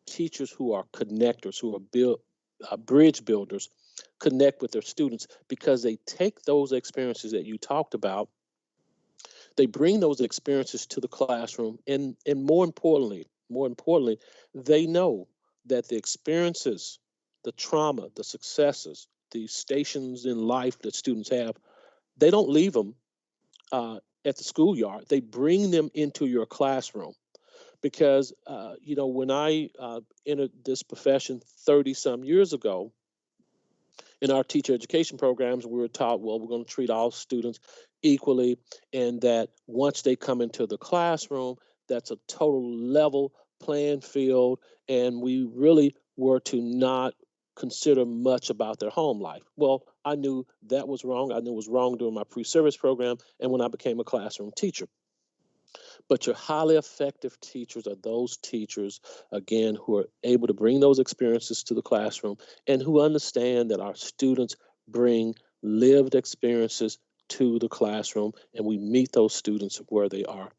teachers who are connectors, who are bridge builders, connect with their students, because they take those experiences that you talked about. They bring those experiences to the classroom, and more importantly, they know that the experiences, the trauma, the successes, the stations in life that students have, they don't leave them at the schoolyard. They bring them into your classroom. Because, when I entered this profession 30-some years ago, in our teacher education programs, we were taught, well, we're going to treat all students equally, and that once they come into the classroom, that's a total level playing field, and we really were to not consider much about their home life. Well, I knew that was wrong. I knew it was wrong during my pre-service program and when I became a classroom teacher. But your highly effective teachers are those teachers, again, who are able to bring those experiences to the classroom and who understand that our students bring lived experiences to the classroom, and we meet those students where they are.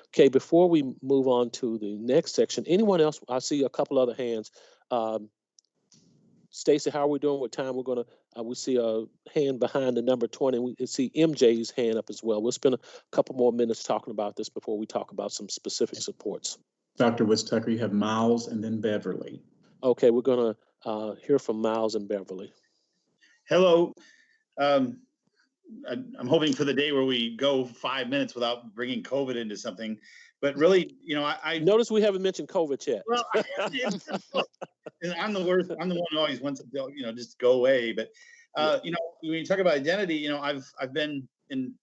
Okay, before we move on to the next section, anyone else? I see a couple other hands. Stacy, how are we doing with time? We're going to, we see a hand behind the number 20. We see MJ's hand up as well. We'll spend a couple more minutes talking about this before we talk about some specific supports. Dr. Woods Tucker, you have Miles and then Beverly. Okay, we're going to hear from Miles and Beverly. Hello. I'm hoping for the day where we go 5 minutes without bringing COVID into something. But really, I notice we haven't mentioned COVID yet. Well, I'm the worst. I'm the one who always wants to, just go away. But when you talk about identity, I've been in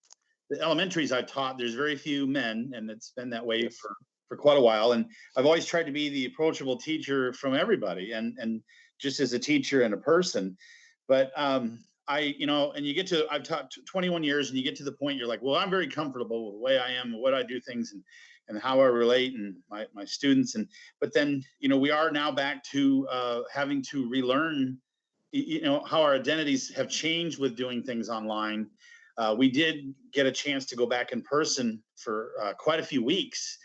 the elementaries I've taught. There's very few men, and it's been that way for quite a while. And I've always tried to be the approachable teacher from everybody. And just as a teacher and a person. But and you get to, I've taught 21 years, and you get to the point you're like, well, I'm very comfortable with the way I am, and what I do things, and how I relate, and my students. But then, we are now back to having to relearn, how our identities have changed with doing things online. We did get a chance to go back in person for quite a few weeks,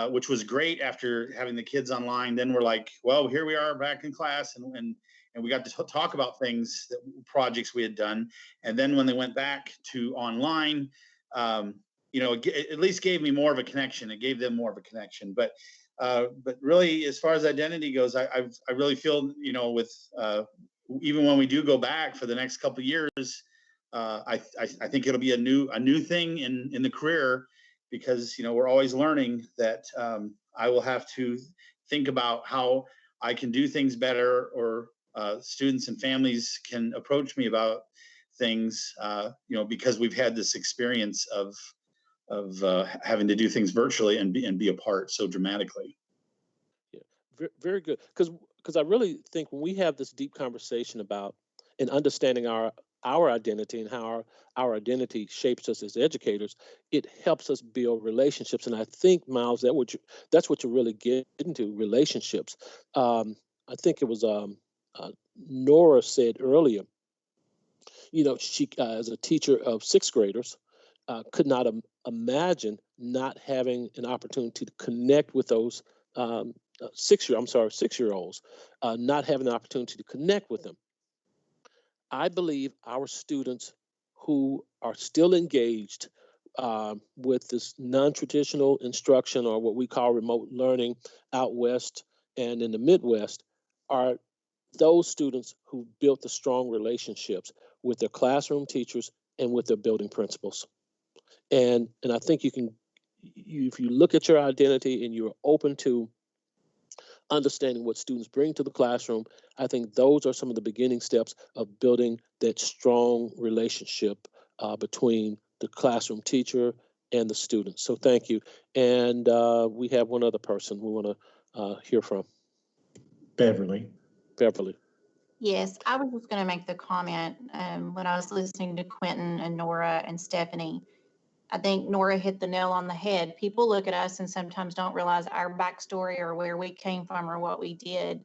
which was great after having the kids online. Then we're like, well, here we are back in class, and we got to talk about things, projects we had done. And then when they went back to online, it at least gave me more of a connection. It gave them more of a connection. But really, as far as identity goes, I really feel, with even when we do go back for the next couple of years, I think it'll be a new thing in the career, because we're always learning that I will have to think about how I can do things better, or students and families can approach me about things, because we've had this experience of having to do things virtually and be apart so dramatically. Yeah, very good. Because I really think when we have this deep conversation about and understanding our identity and how our identity shapes us as educators, it helps us build relationships. And I think, Miles, that's what you're really getting to, relationships. I think it was Nora said earlier, she, as a teacher of sixth graders, could not imagine not having an opportunity to connect with those 6-year-olds, not having the opportunity to connect with them. I believe our students who are still engaged with this non-traditional instruction, or what we call remote learning out west and in the Midwest, are those students who built the strong relationships with their classroom teachers and with their building principals. And I think if you look at your identity and you're open to understanding what students bring to the classroom, I think those are some of the beginning steps of building that strong relationship between the classroom teacher and the students. So thank you. And we have one other person we want to hear from. Beverly. Yes, I was just going to make the comment when I was listening to Quentin and Nora and Stephanie. I think Nora hit the nail on the head. People look at us and sometimes don't realize our backstory or where we came from or what we did.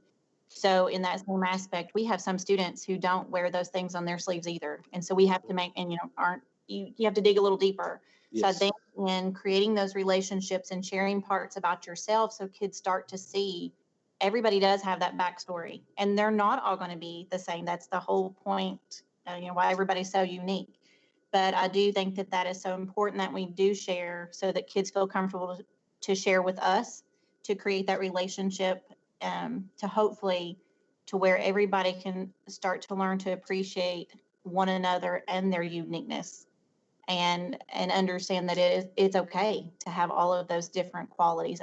So in that same aspect, we have some students who don't wear those things on their sleeves either. And so we have to make, and you have to dig a little deeper. Yes. So I think in creating those relationships and sharing parts about yourself, so kids start to see everybody does have that backstory, and they're not all going to be the same. That's the whole point, why everybody's so unique. But I do think that is so important that we do share, so that kids feel comfortable to share with us, to create that relationship, to hopefully to where everybody can start to learn to appreciate one another and their uniqueness, and understand that it's okay to have all of those different qualities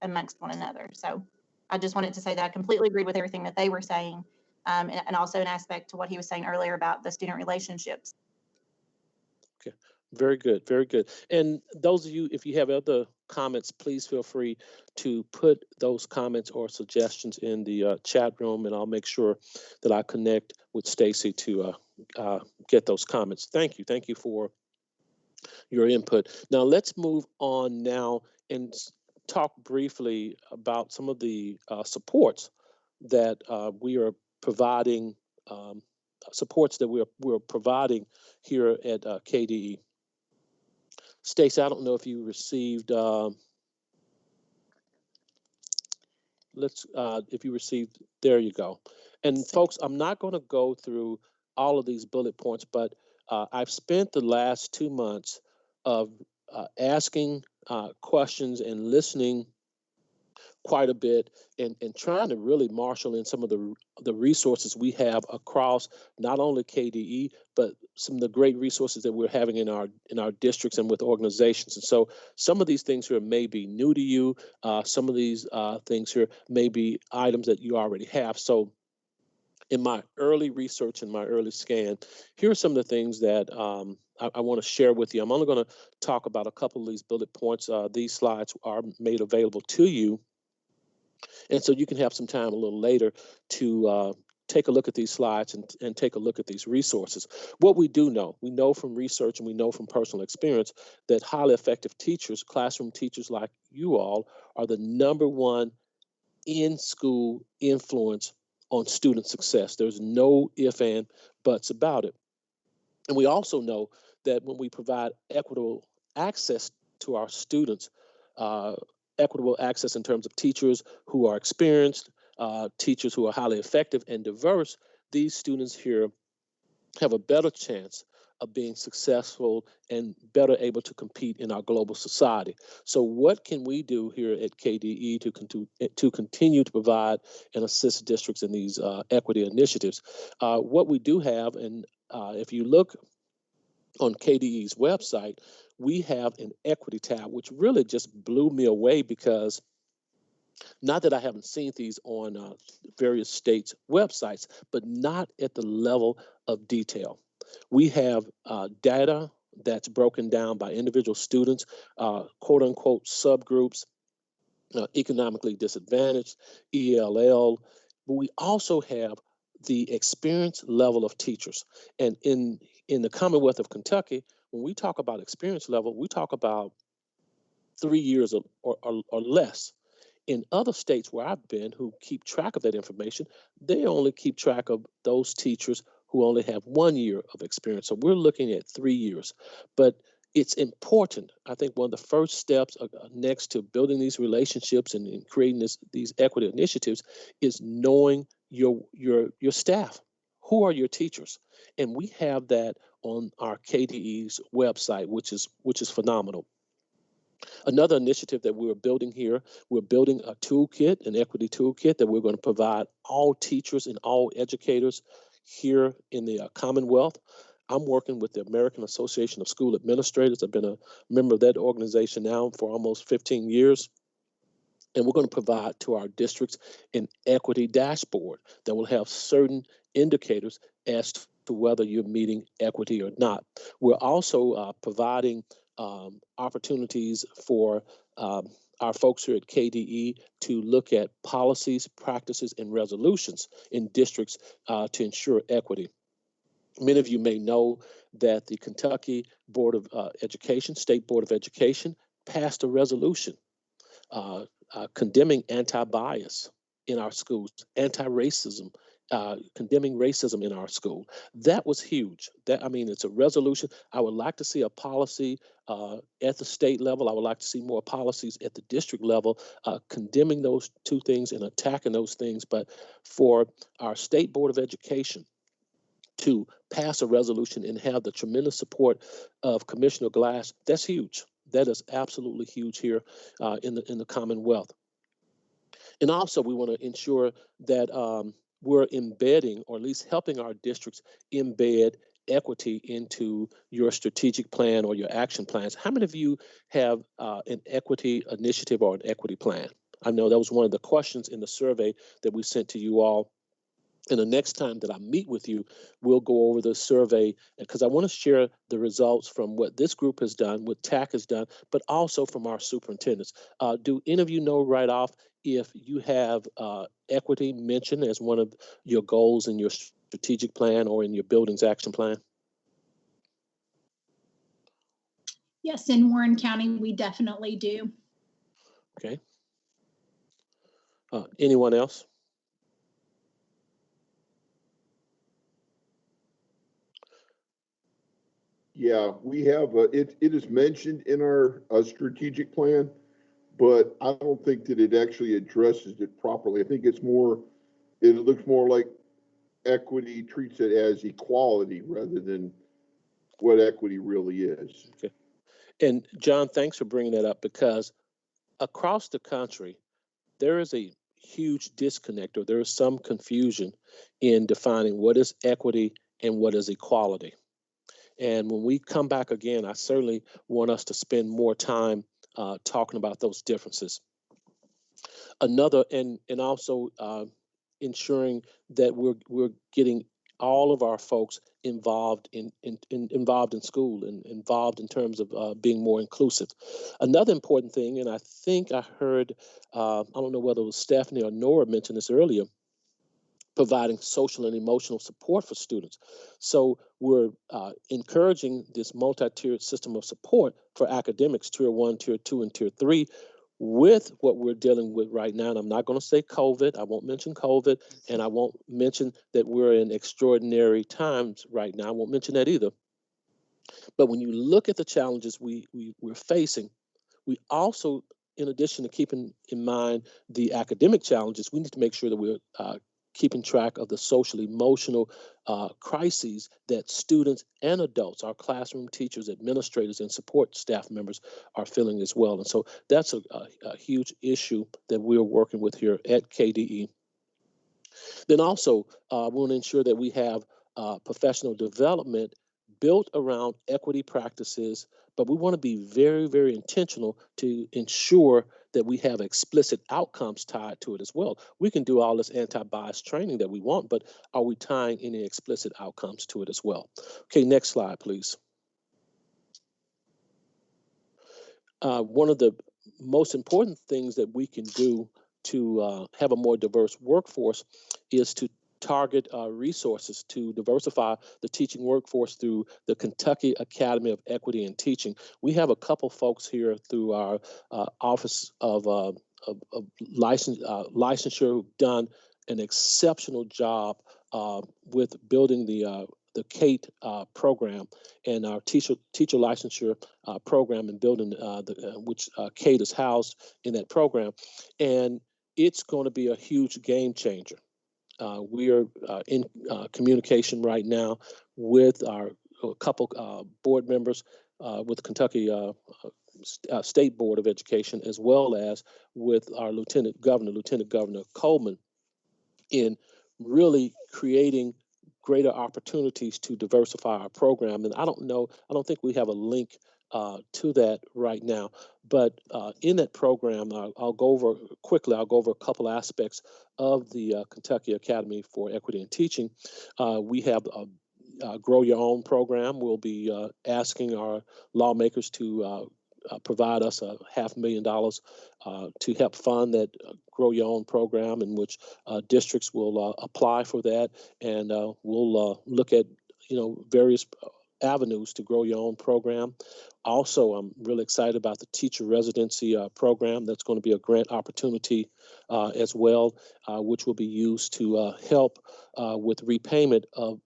amongst one another. So I just wanted to say that I completely agreed with everything that they were saying, and also an aspect to what he was saying earlier about the student relationships. Okay, very good, very good. And those of you, if you have other comments, please feel free to put those comments or suggestions in the chat room, and I'll make sure that I connect with Stacy to get those comments. Thank you for your input. Now let's move on now and talk briefly about some of the supports that we are providing, we're providing here at KDE. Stacey, I don't know if you received, there you go. And folks, I'm not going to go through all of these bullet points, but I've spent the last 2 months of asking questions and listening quite a bit, and trying to really marshal in some of the resources we have across not only KDE, but some of the great resources that we're having in our districts and with organizations. And so some of these things here may be new to you. Some of these things here may be items that you already have. So in my early research and my early scan, here are some of the things that I want to share with you. I'm only going to talk about a couple of these bullet points. These slides are made available to you And so you can have some time a little later to take a look at these slides and take a look at these resources. What we do know, we know from research and we know from personal experience that highly effective teachers, classroom teachers like you all, are the #1 in-school influence on student success. There's no ifs and buts about it. And we also know that when we provide equitable access to our students, equitable access in terms of teachers who are experienced, teachers who are highly effective and diverse, these students here have a better chance of being successful and better able to compete in our global society. So what can we do here at KDE to continue to provide and assist districts in these equity initiatives? What we do have, and if you look on KDE's website, we have an equity tab, which really just blew me away because not that I haven't seen these on various states' websites, but not at the level of detail. We have data that's broken down by individual students, quote unquote subgroups, economically disadvantaged, ELL, but we also have the experience level of teachers. And in the Commonwealth of Kentucky, when we talk about experience level, we talk about 3 years or less. In other states where I've been who keep track of that information, they only keep track of those teachers who only have 1 year of experience. So we're looking at 3 years. But it's important. I think one of the first steps next to building these relationships and creating these equity initiatives is knowing your staff. Who are your teachers? And we have that on our KDE's website, which is phenomenal. Another initiative that we're building here, we're building a toolkit, an equity toolkit that we're going to provide all teachers and all educators here in the Commonwealth. I'm working with the American Association of School Administrators. I've been a member of that organization now for almost 15 years. And we're going to provide to our districts an equity dashboard that will have certain indicators as to whether you're meeting equity or not. We're also providing opportunities for our folks here at KDE to look at policies, practices, and resolutions in districts to ensure equity. Many of you may know that the Kentucky Board of Education, State Board of Education, passed a resolution condemning anti-bias in our schools, anti-racism, condemning racism in our school. That was huge. It's a resolution. I would like to see a policy at the state level. I would like to see more policies at the district level condemning those two things and attacking those things. But for our State Board of Education to pass a resolution and have the tremendous support of Commissioner Glass, that's huge. That is absolutely huge here in the Commonwealth. And also, we want to ensure that we're embedding, or at least helping our districts embed equity into your strategic plan or your action plans. How many of you have an equity initiative or an equity plan? I know that was one of the questions in the survey that we sent to you all. And the next time that I meet with you, we'll go over the survey because I want to share the results from what this group has done, what TAC has done, but also from our superintendents. Do any of you know right off if you have equity mentioned as one of your goals in your strategic plan or in your buildings action plan? Yes, in Warren County, we definitely do. Okay. Anyone else? Yeah, we have, it is mentioned in our strategic plan, but I don't think that it actually addresses it properly. I think it looks more like equity treats it as equality rather than what equity really is. Okay. And John, thanks for bringing that up because across the country, there is a huge disconnect or there is some confusion in defining what is equity and what is equality. And when we come back again, I certainly want us to spend more time talking about those differences. Another, and also ensuring that we're getting all of our folks involved involved in school and involved in terms of being more inclusive. Another important thing, and I think I heard, I don't know whether it was Stephanie or Nora mentioned this earlier, providing social and emotional support for students. So we're encouraging this multi-tiered system of support for academics, Tier 1, Tier 2, and Tier 3, with what we're dealing with right now. And I'm not going to say COVID. I won't mention COVID, and I won't mention that we're in extraordinary times right now. I won't mention that either. But when you look at the challenges we're facing, we also, in addition to keeping in mind the academic challenges, we need to make sure that we're keeping track of the social emotional crises that students and adults, our classroom teachers, administrators, and support staff members are feeling as well. And so that's a huge issue that we're working with here at KDE. Then also, we want to ensure that we have professional development built around equity practices, but we want to be very, very intentional to ensure that we have explicit outcomes tied to it as well. We can do all this anti-bias training that we want, but are we tying any explicit outcomes to it as well? Okay, next slide, please. One of the most important things that we can do to have a more diverse workforce is to target resources to diversify the teaching workforce through the Kentucky Academy of Equity and Teaching. We have a couple folks here through our Office of Licensure who've done an exceptional job with building the CATE program and our teacher licensure program and building which CATE is housed in that program. And it's going to be a huge game changer. We are in communication right now with a couple board members with Kentucky State Board of Education, as well as with our Lieutenant Governor Coleman, in really creating greater opportunities to diversify our program. And I don't think we have a link to that right now. But in that program, I'll go over a couple aspects of the Kentucky Academy for Equity and Teaching. We have a Grow Your Own program. We'll be asking our lawmakers to provide us $500,000 to help fund that Grow Your Own program, in which districts will apply for that, and we'll look at various avenues to grow your own program. Also, I'm really excited about the teacher residency program. That's going to be a grant opportunity as well, which will be used to help with repayment of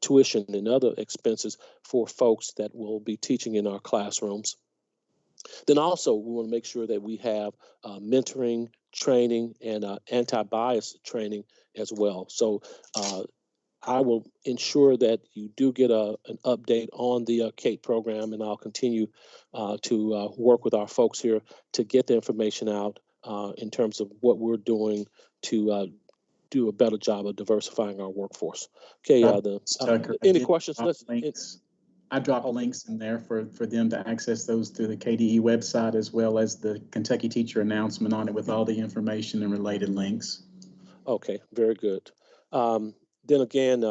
tuition and other expenses for folks that will be teaching in our classrooms. Then also, we want to make sure that we have mentoring, training, and anti-bias training as well. So I will ensure that you do get an update on the CATE program, and I'll continue to work with our folks here to get the information out in terms of what we're doing to do a better job of diversifying our workforce. Okay, any questions? I dropped links in there for them to access those through the KDE website, as well as the Kentucky teacher announcement on it with all the information and related links. Okay, very good. Then again,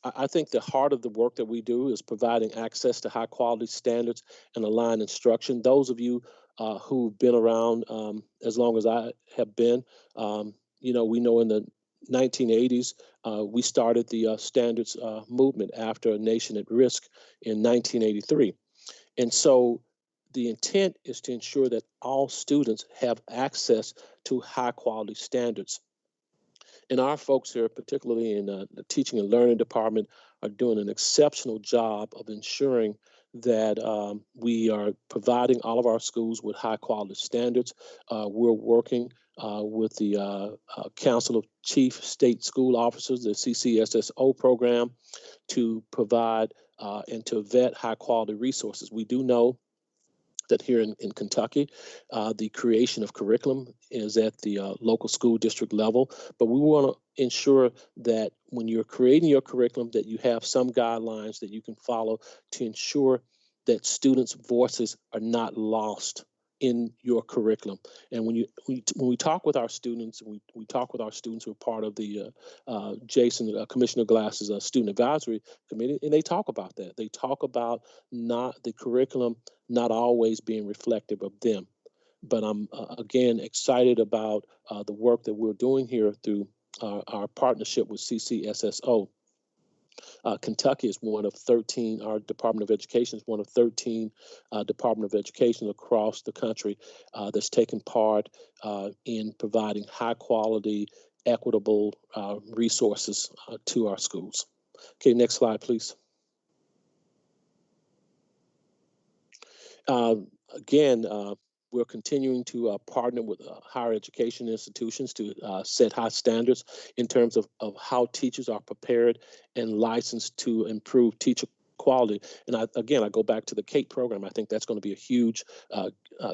I think the heart of the work that we do is providing access to high quality standards and aligned instruction. Those of you who've been around as long as I have been, we know in the 1980s, we started the standards movement after A Nation at Risk in 1983. And so the intent is to ensure that all students have access to high quality standards. And our folks here, particularly in the teaching and learning department, are doing an exceptional job of ensuring that we are providing all of our schools with high quality standards. We're working with the Council of Chief State School Officers, the CCSSO program, to provide and to vet high quality resources. We do know that here in Kentucky, the creation of curriculum is at the local school district level, but we want to ensure that when you're creating your curriculum, that you have some guidelines that you can follow to ensure that students' voices are not lost in your curriculum. And when we talk with our students, we talk with our students who are part of the Commissioner Glass's student advisory committee, and they talk about that. They talk about not the curriculum not always being reflective of them. But I'm again excited about the work that we're doing here through our partnership with CCSSO. Kentucky is one of 13, our Department of Education is one of 13 Department of Education across the country that's taken part in providing high quality, equitable resources to our schools. Okay, next slide, please. Again, we're continuing to partner with higher education institutions to set high standards in terms of how teachers are prepared and licensed to improve teacher quality. And I go back to the CATE program. I think that's going to be a huge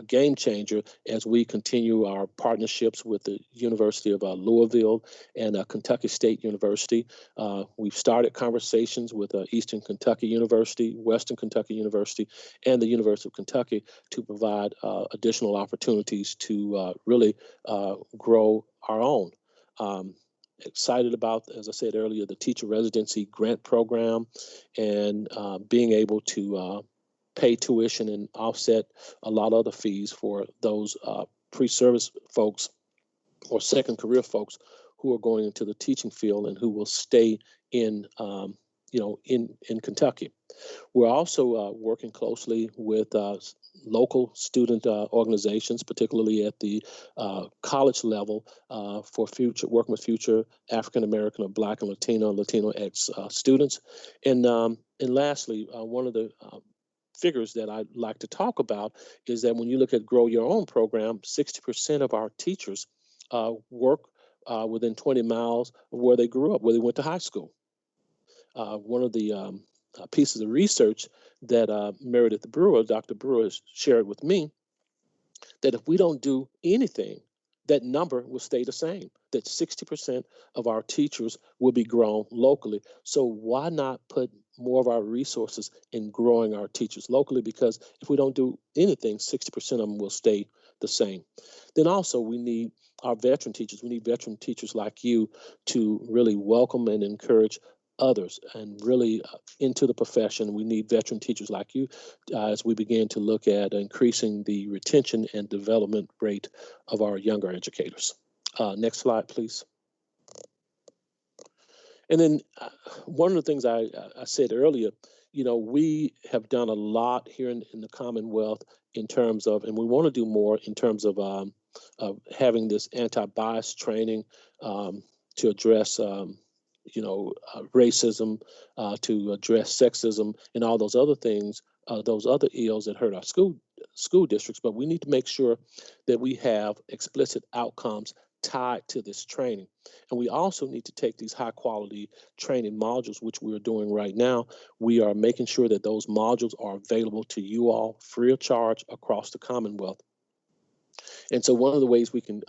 game changer as we continue our partnerships with the University of Louisville and Kentucky State University. We've started conversations with Eastern Kentucky University, Western Kentucky University, and the University of Kentucky to provide additional opportunities to really grow our own. Excited about, as I said earlier, the teacher residency grant program and being able to pay tuition and offset a lot of other fees for those pre-service folks or second career folks who are going into the teaching field and who will stay in Kentucky. We're also working closely with local student organizations, particularly at the college level, for working with future African American or Black and Latino students. And lastly, one of the figures that I'd like to talk about is that when you look at Grow Your Own program, 60% of our teachers work within 20 miles of where they grew up, where they went to high school. One of the pieces of research that Meredith Brewer, Dr. Brewer, has shared with me, that if we don't do anything, that number will stay the same, that 60% of our teachers will be grown locally. So why not put more of our resources in growing our teachers locally? Because if we don't do anything, 60% of them will stay the same. Then also we need our veteran teachers. We need veteran teachers like you to really welcome and encourage others and really into the profession. We need veteran teachers like you as we begin to look at increasing the retention and development rate of our younger educators. Next slide, please. And then one of the things I said earlier, we have done a lot here in the Commonwealth in terms of, and we want to do more in terms of having this anti-bias training to address racism, to address sexism and all those other things, those other ills that hurt our school districts. But we need to make sure that we have explicit outcomes tied to this training. And we also need to take these high quality training modules, which we're doing right now. We are making sure that those modules are available to you all free of charge across the Commonwealth. And so one of the ways we can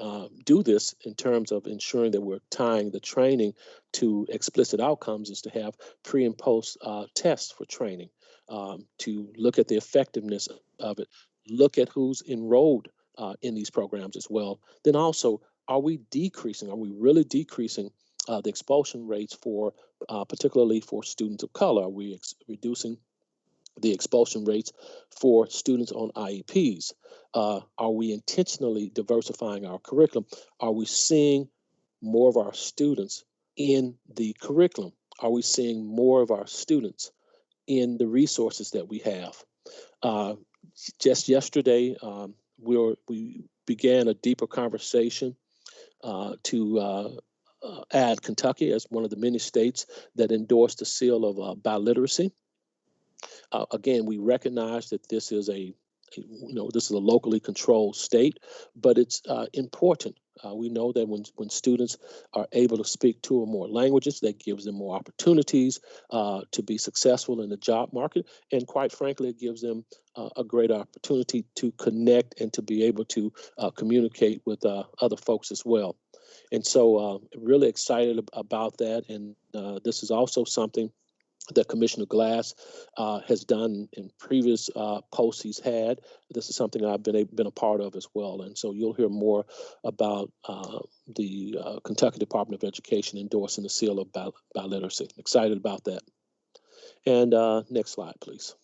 do this in terms of ensuring that we're tying the training to explicit outcomes is to have pre and post tests for training, to look at the effectiveness of it, look at who's enrolled in these programs as well. Then also, are we really decreasing the expulsion rates for, particularly for students of color? Are we reducing the expulsion rates for students on IEPs? Are we intentionally diversifying our curriculum? Are we seeing more of our students in the curriculum? Are we seeing more of our students in the resources that we have? Just yesterday, we began a deeper conversation to add Kentucky as one of the many states that endorsed the seal of biliteracy. Again, we recognize that this is a locally controlled state, but it's important. We know that when students are able to speak two or more languages, that gives them more opportunities to be successful in the job market. And quite frankly, it gives them a great opportunity to connect and to be able to communicate with other folks as well. And so really excited about that. And this is also something that Commissioner Glass has done in previous posts he's had. This is something I've been a part of as well. And so you'll hear more about the Kentucky Department of Education endorsing the seal of biliteracy. Excited about that. And next slide, please.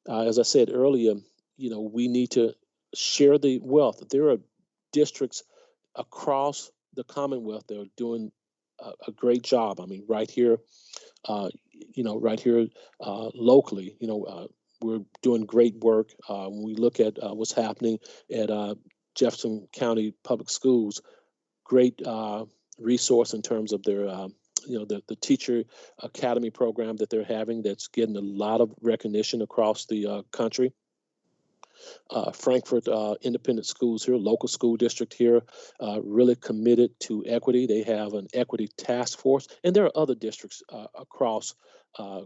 As I said earlier, we need to share the wealth. There are districts across the Commonwealth that are doing a great job. I mean, right here, locally, we're doing great work. When we look at what's happening at Jefferson County Public Schools, great resource in terms of their, the Teacher Academy program that they're having that's getting a lot of recognition across the country. Frankfort Independent Schools here, local school district here, really committed to equity. They have an equity task force, and there are other districts across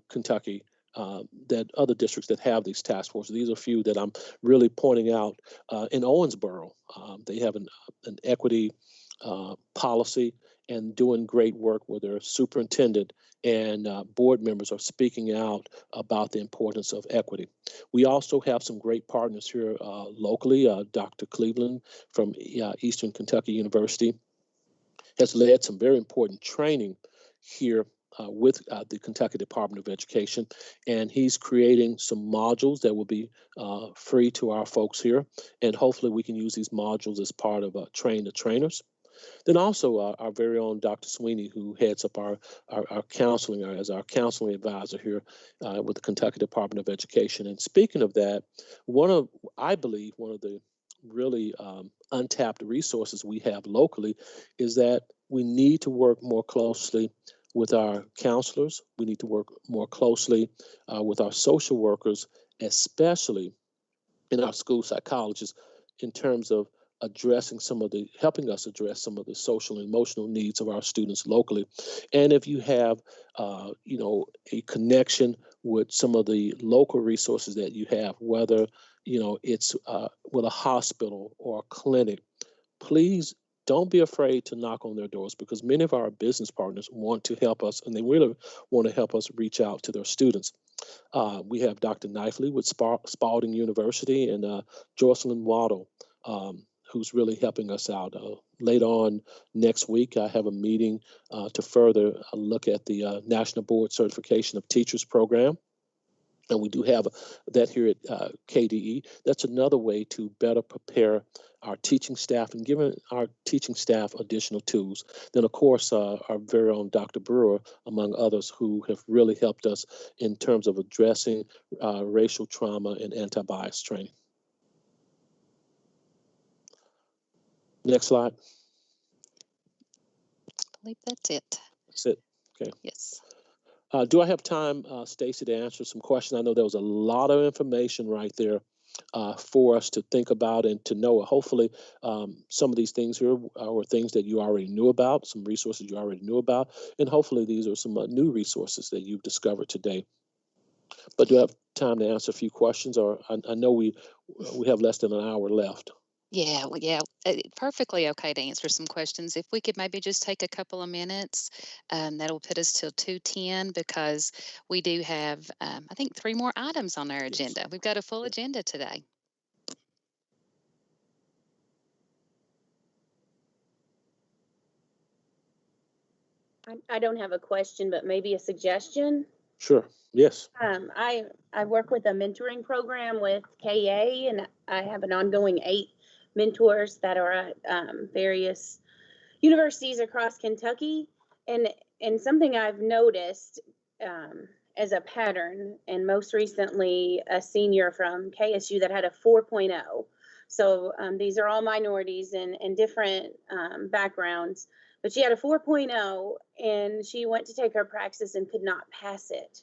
Kentucky, other districts that have these task forces. These are a few that I'm really pointing out. In Owensboro, they have an equity policy and doing great work where their superintendent and board members are speaking out about the importance of equity. We also have some great partners here locally. Dr. Cleveland from Eastern Kentucky University has led some very important training here with the Kentucky Department of Education, and he's creating some modules that will be free to our folks here, and hopefully we can use these modules as part of Train the Trainers. Then also our very own Dr. Sweeney, who heads up our counseling, as our counseling advisor here with the Kentucky Department of Education. And speaking of that, I believe one of the really untapped resources we have locally is that we need to work more closely with our counselors. We need to work more closely with our social workers, especially in our school psychologists, in terms of helping us address some of the social and emotional needs of our students locally. And if you have, a connection with some of the local resources that you have, whether, it's with a hospital or a clinic, please don't be afraid to knock on their doors, because many of our business partners want to help us, and they really want to help us reach out to their students. We have Dr. Knifley with Spalding University and Jocelyn Waddle, who's really helping us out. Later on next week, I have a meeting to further look at the National Board Certification of Teachers program. And we do have that here at KDE. That's another way to better prepare our teaching staff and giving our teaching staff additional tools. Then, of course, our very own Dr. Brewer, among others, who have really helped us in terms of addressing racial trauma and anti-bias training. Next slide. I believe that's it. That's it. Okay. Yes. Do I have time, Stacy, to answer some questions? I know there was a lot of information right there for us to think about and to know. Hopefully, some of these things here were things that you already knew about, some resources you already knew about, and hopefully these are some new resources that you've discovered today. But do I have time to answer a few questions? Or I know we have less than an hour left. Yeah, perfectly okay to answer some questions. If we could maybe just take a couple of minutes, that'll put us till 2:10, because we do have, I think, 3 more items on our agenda. We've got a full agenda today. I don't have a question, but maybe a suggestion. Sure. Yes. I work with a mentoring program with KA, and I have an ongoing 8 mentors that are at various universities across Kentucky. And something I've noticed as a pattern, and most recently a senior from KSU that had a 4.0. So these are all minorities and different backgrounds, but she had a 4.0 and she went to take her praxis and could not pass it.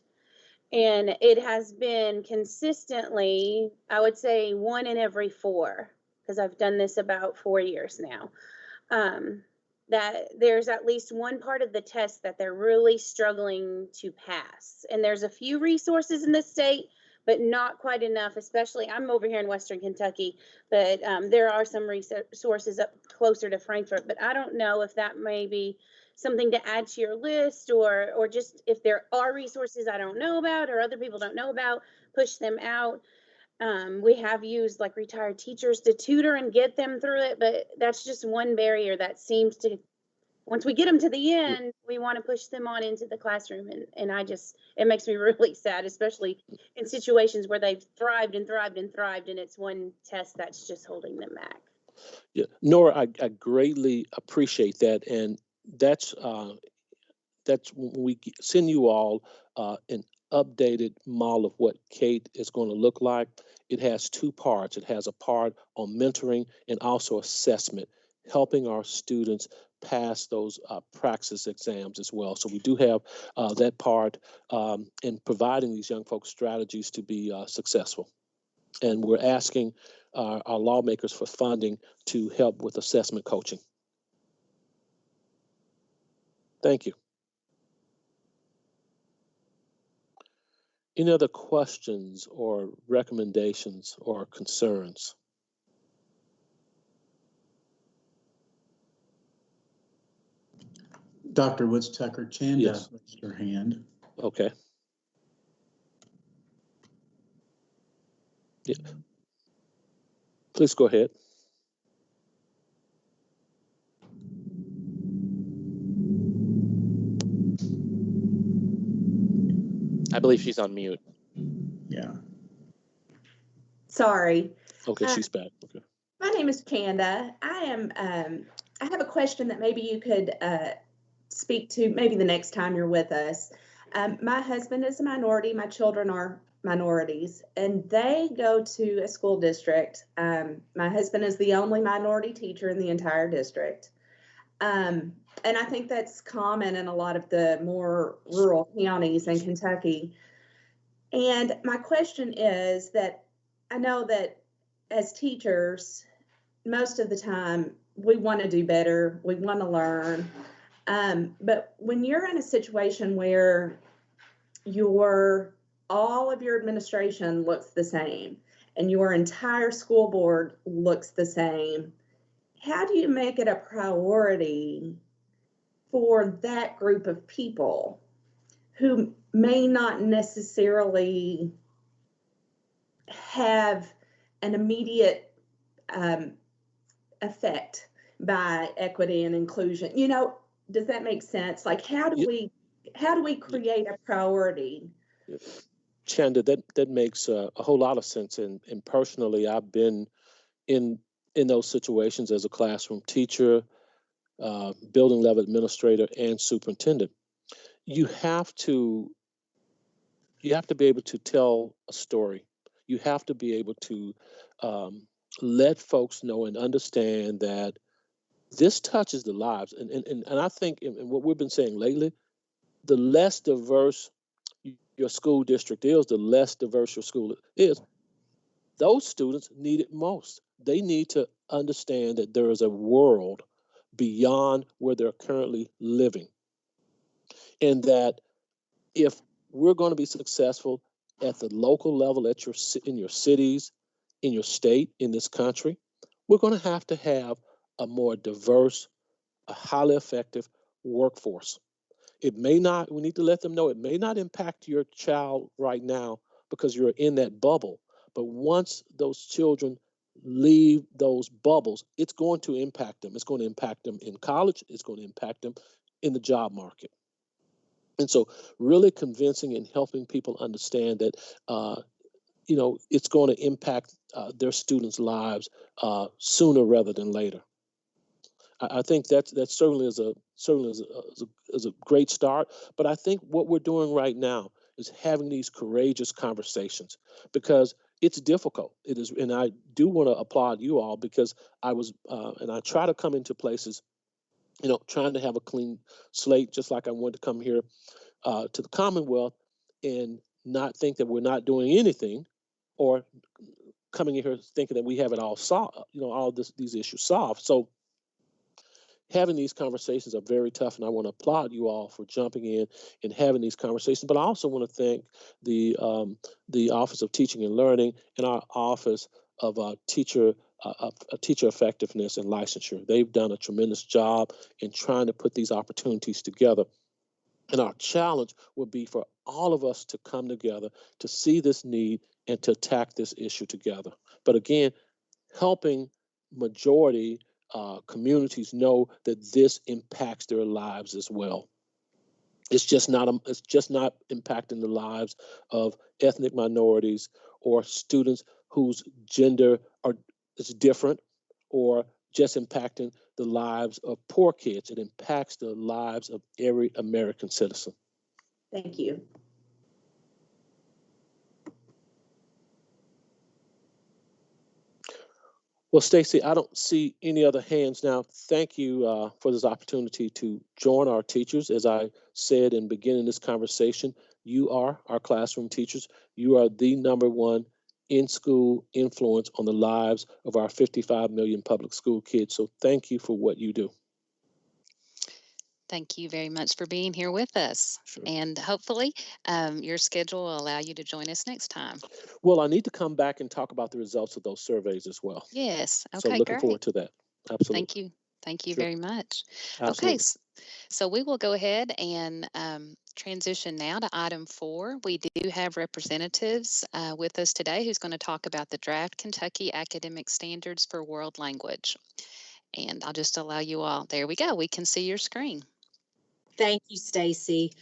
And it has been consistently, I would say, 1 in every 4, because I've done this about 4 years now, that there's at least one part of the test that they're really struggling to pass. And there's a few resources in the state, but not quite enough, especially, I'm over here in Western Kentucky, but there are some resources up closer to Frankfort, but I don't know if that may be something to add to your list, or just if there are resources I don't know about or other people don't know about, push them out. We have used like retired teachers to tutor and get them through it, but that's just one barrier that seems to, once we get them to the end, we want to push them on into the classroom. And it makes me really sad, especially in situations where they've thrived and thrived and thrived, and it's one test that's just holding them back. Yeah, Nora, I greatly appreciate that, and that's when we send you all an updated model of what Kate is going to look like. It has two parts. It has a part on mentoring and also assessment, helping our students pass those praxis exams as well. So we do have that part in providing these young folks strategies to be successful. And we're asking our lawmakers for funding to help with assessment coaching. Thank you. Any other questions or recommendations or concerns? Dr. Woods Tucker, Chanda Yes. raised her hand. Okay. Yeah. Please go ahead. I believe she's on mute. Yeah. Sorry. Okay, she's back. Okay. My name is Chanda. I have a question that maybe you could speak to maybe the next time you're with us. My husband is a minority. My children are minorities, and they go to a school district. My husband is the only minority teacher in the entire district. And I think that's common in a lot of the more rural counties in Kentucky. And my question is that I know that as teachers, most of the time we want to do better, we want to learn. But when you're in a situation where all of your administration looks the same and your entire school board looks the same, how do you make it a priority for that group of people who may not necessarily have an immediate effect by equity and inclusion? Does that make sense? Like, how do we create a priority? Chanda, that makes a whole lot of sense. And personally, I've been in those situations as a classroom teacher, building level administrator, and superintendent. You have to be able to tell a story. You have to be able to let folks know and understand that this touches the lives. And I think in what we've been saying lately, the less diverse your school district is, the less diverse your school is. Those students need it most. They need to understand that there is a world beyond where they're currently living. And that if we're going to be successful at the local level, in your cities, in your state, in this country, we're going to have a more diverse, a highly effective workforce. We need to let them know it may not impact your child right now because you're in that bubble. But once those children leave those bubbles, it's going to impact them. It's going to impact them in college. It's going to impact them in the job market. And so really convincing and helping people understand that, it's going to impact their students' lives sooner rather than later. I think that certainly is a great start. But I think what we're doing right now is having these courageous conversations, because it's difficult. It is, and I do want to applaud you all, because I was and I try to come into places, trying to have a clean slate, just like I wanted to come here to the Commonwealth and not think that we're not doing anything, or coming in here thinking that we have it all solved, these issues solved. So having these conversations are very tough, and I want to applaud you all for jumping in and having these conversations. But I also want to thank the Office of Teaching and Learning and our Office of Teacher teacher effectiveness and licensure. They've done a tremendous job in trying to put these opportunities together. And our challenge will be for all of us to come together to see this need and to attack this issue together. But again, helping majority communities know that this impacts their lives as well. It's just not impacting the lives of ethnic minorities or students whose gender is different, or just impacting the lives of poor kids. It impacts the lives of every American citizen. Thank you. Well, Stacy, I don't see any other hands now. Thank you for this opportunity to join our teachers. As I said in beginning this conversation, you are our classroom teachers. You are the #1 in-school influence on the lives of our 55 million public school kids. So thank you for what you do. Thank you very much for being here with us. Sure. And hopefully your schedule will allow you to join us next time. Well, I need to come back and talk about the results of those surveys as well. Yes. So Okay, looking great. forward to that. Absolutely. Thank you. Thank you Sure. very much. Absolutely. Okay, so we will go ahead and transition now to item 4. We do have representatives with us today who's going to talk about the draft Kentucky Academic Standards for World Language. And I'll just allow you all. There we go. We can see your screen. Thank you, Stacy.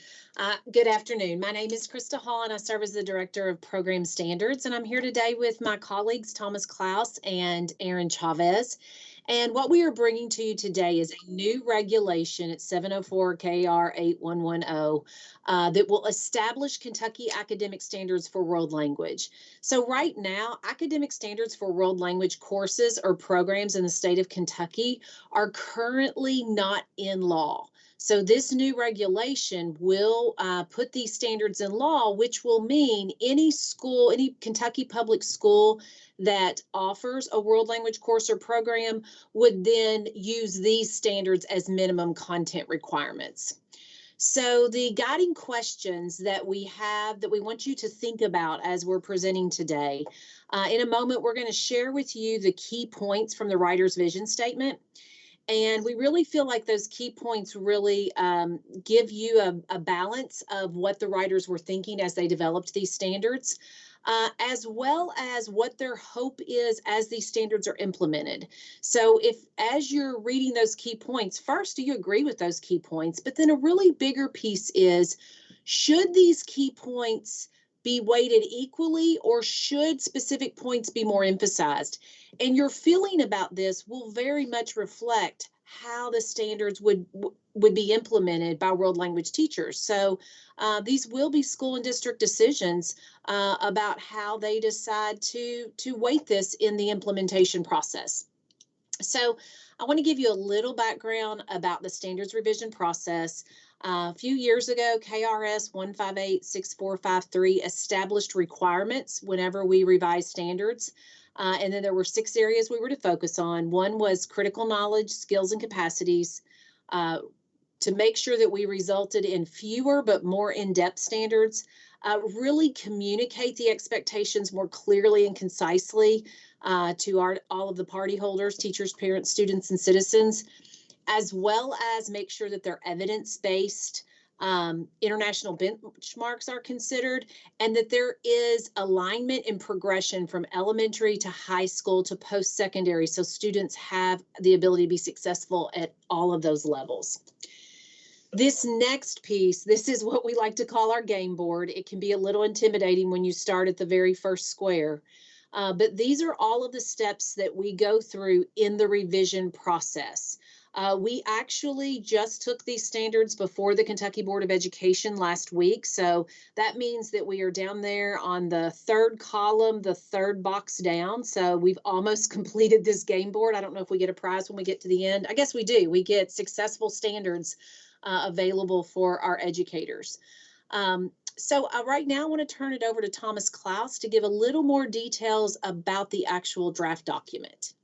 Good afternoon. My name is Krista Hall, and I serve as the Director of Program Standards. And I'm here today with my colleagues, Thomas Klaus and Aaron Chavez. And what we are bringing to you today is a new regulation at 704 KR 8110 that will establish Kentucky academic standards for world language. So right now, academic standards for world language courses or programs in the state of Kentucky are currently not in law. So this new regulation will put these standards in law, which will mean any school, any Kentucky public school that offers a world language course or program would then use these standards as minimum content requirements. So the guiding questions that we have that we want you to think about as we're presenting today, in a moment, we're going to share with you the key points from the writer's vision statement. And we really feel like those key points really give you a balance of what the writers were thinking as they developed these standards, as well as what their hope is as these standards are implemented. So as you're reading those key points, first, do you agree with those key points? But then a really bigger piece is, should these key points be weighted equally, or should specific points be more emphasized? And your feeling about this will very much reflect how the standards would be implemented by world language teachers. So these will be school and district decisions about how they decide to weight this in the implementation process. So I want to give you a little background about the standards revision process. A few years ago, KRS 1586453 established requirements whenever we revise standards. And then there were 6 areas we were to focus on. One was critical knowledge, skills, and capacities, to make sure that we resulted in fewer but more in-depth standards, really communicate the expectations more clearly and concisely to all of the party holders, teachers, parents, students, and citizens, as well as make sure that they're evidence-based. International benchmarks are considered, and that there is alignment and progression from elementary to high school to post-secondary, so students have the ability to be successful at all of those levels. This next piece, this is what we like to call our game board. It can be a little intimidating when you start at the very first square, but these are all of the steps that we go through in the revision process. We actually just took these standards before the Kentucky Board of Education last week. So that means that we are down there on the 3rd column, the 3rd box down. So we've almost completed this game board. I don't know if we get a prize when we get to the end. I guess we do. We get successful standards available for our educators. So right now I want to turn it over to Thomas Klaus to give a little more details about the actual draft document.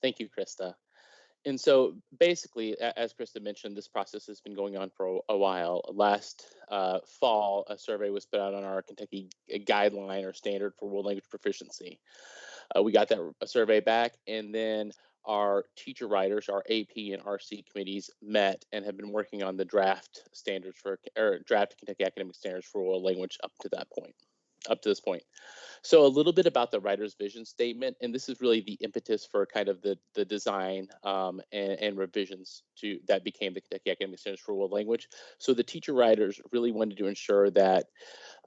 Thank you, Krista. And so basically, as Krista mentioned, this process has been going on for a while. Last fall, a survey was put out on our Kentucky guideline or standard for world language proficiency. We got that survey back, and then our teacher writers, our AP and RC committees met and have been working on the draft standards for, or draft Kentucky Academic Standards for World Language up to this point. So a little bit about the writer's vision statement, and this is really the impetus for kind of the design and revisions to that became the Kentucky Academic Standards for World Language. So the teacher writers really wanted to ensure that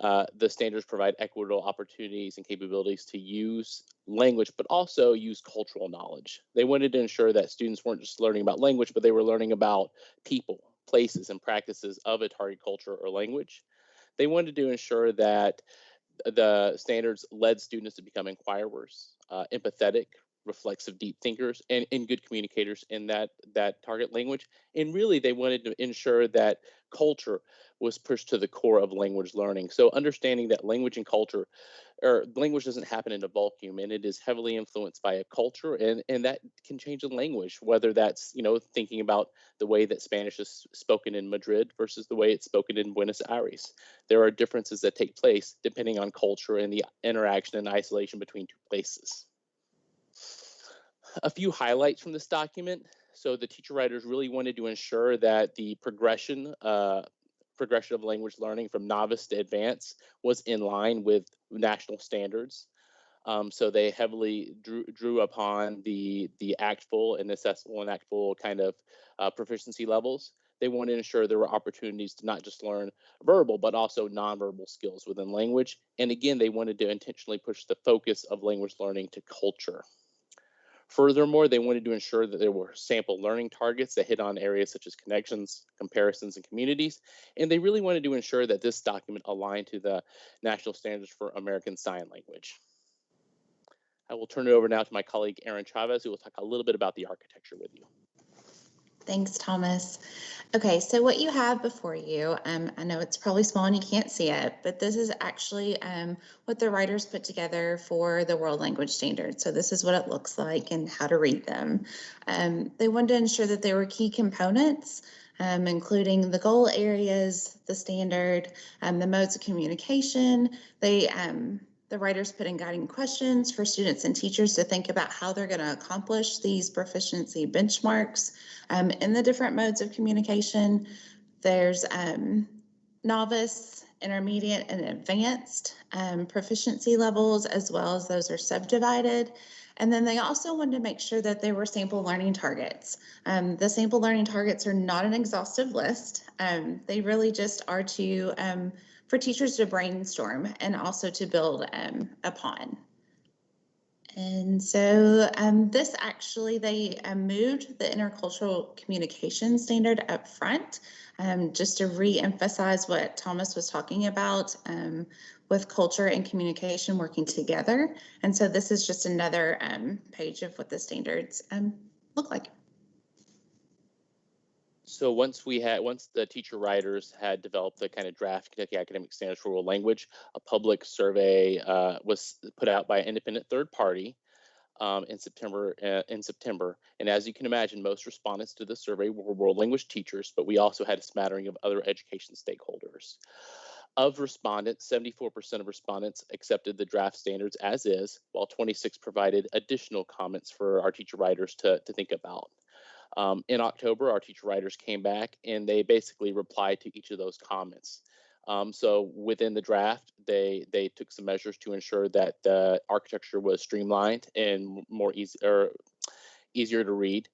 the standards provide equitable opportunities and capabilities to use language, but also use cultural knowledge. They wanted to ensure that students weren't just learning about language, but they were learning about people, places, and practices of a target culture or language. They wanted to ensure that the standards led students to become inquirers, empathetic, reflexive, deep thinkers, and good communicators in that target language. And really, they wanted to ensure that culture was pushed to the core of language learning. So understanding that language and culture, or language doesn't happen in a vacuum, and it is heavily influenced by a culture, and that can change the language, whether that's, thinking about the way that Spanish is spoken in Madrid versus the way it's spoken in Buenos Aires. There are differences that take place depending on culture and the interaction and isolation between two places. A few highlights from this document. So the teacher writers really wanted to ensure that the progression of language learning from novice to advanced was in line with national standards. So they heavily drew upon the ACTFL and assessable and ACTFL kind of proficiency levels. They wanted to ensure there were opportunities to not just learn verbal, but also nonverbal skills within language. And again, they wanted to intentionally push the focus of language learning to culture. Furthermore, they wanted to ensure that there were sample learning targets that hit on areas such as connections, comparisons, and communities. And they really wanted to ensure that this document aligned to the National Standards for American Sign Language. I will turn it over now to my colleague, Erin Chavez, who will talk a little bit about the architecture with you. Thanks, Thomas. Okay, so what you have before you, I know it's probably small and you can't see it, but this is actually what the writers put together for the World Language Standards. So this is what it looks like and how to read them. They wanted to ensure that there were key components, including the goal areas, the standard, the modes of communication. The writers put in guiding questions for students and teachers to think about how they're going to accomplish these proficiency benchmarks in the different modes of communication. There's novice, intermediate, and advanced proficiency levels, as well as those are subdivided. And then they also wanted to make sure that there were sample learning targets. The sample learning targets are not an exhaustive list. They really just are for teachers to brainstorm and also to build upon. And so this actually, they moved the intercultural communication standard up front just to re-emphasize what Thomas was talking about with culture and communication working together. And so this is just another page of what the standards look like. So once the teacher writers had developed the kind of draft Kentucky Academic Standards for World Language, a public survey was put out by an independent third party in September. And as you can imagine, most respondents to the survey were world language teachers, but we also had a smattering of other education stakeholders. Of respondents, 74% of respondents accepted the draft standards as is, while 26 provided additional comments for our teacher writers to think about. In October, our teacher writers came back and they basically replied to each of those comments. So within the draft, they took some measures to ensure that the architecture was streamlined and easier to read.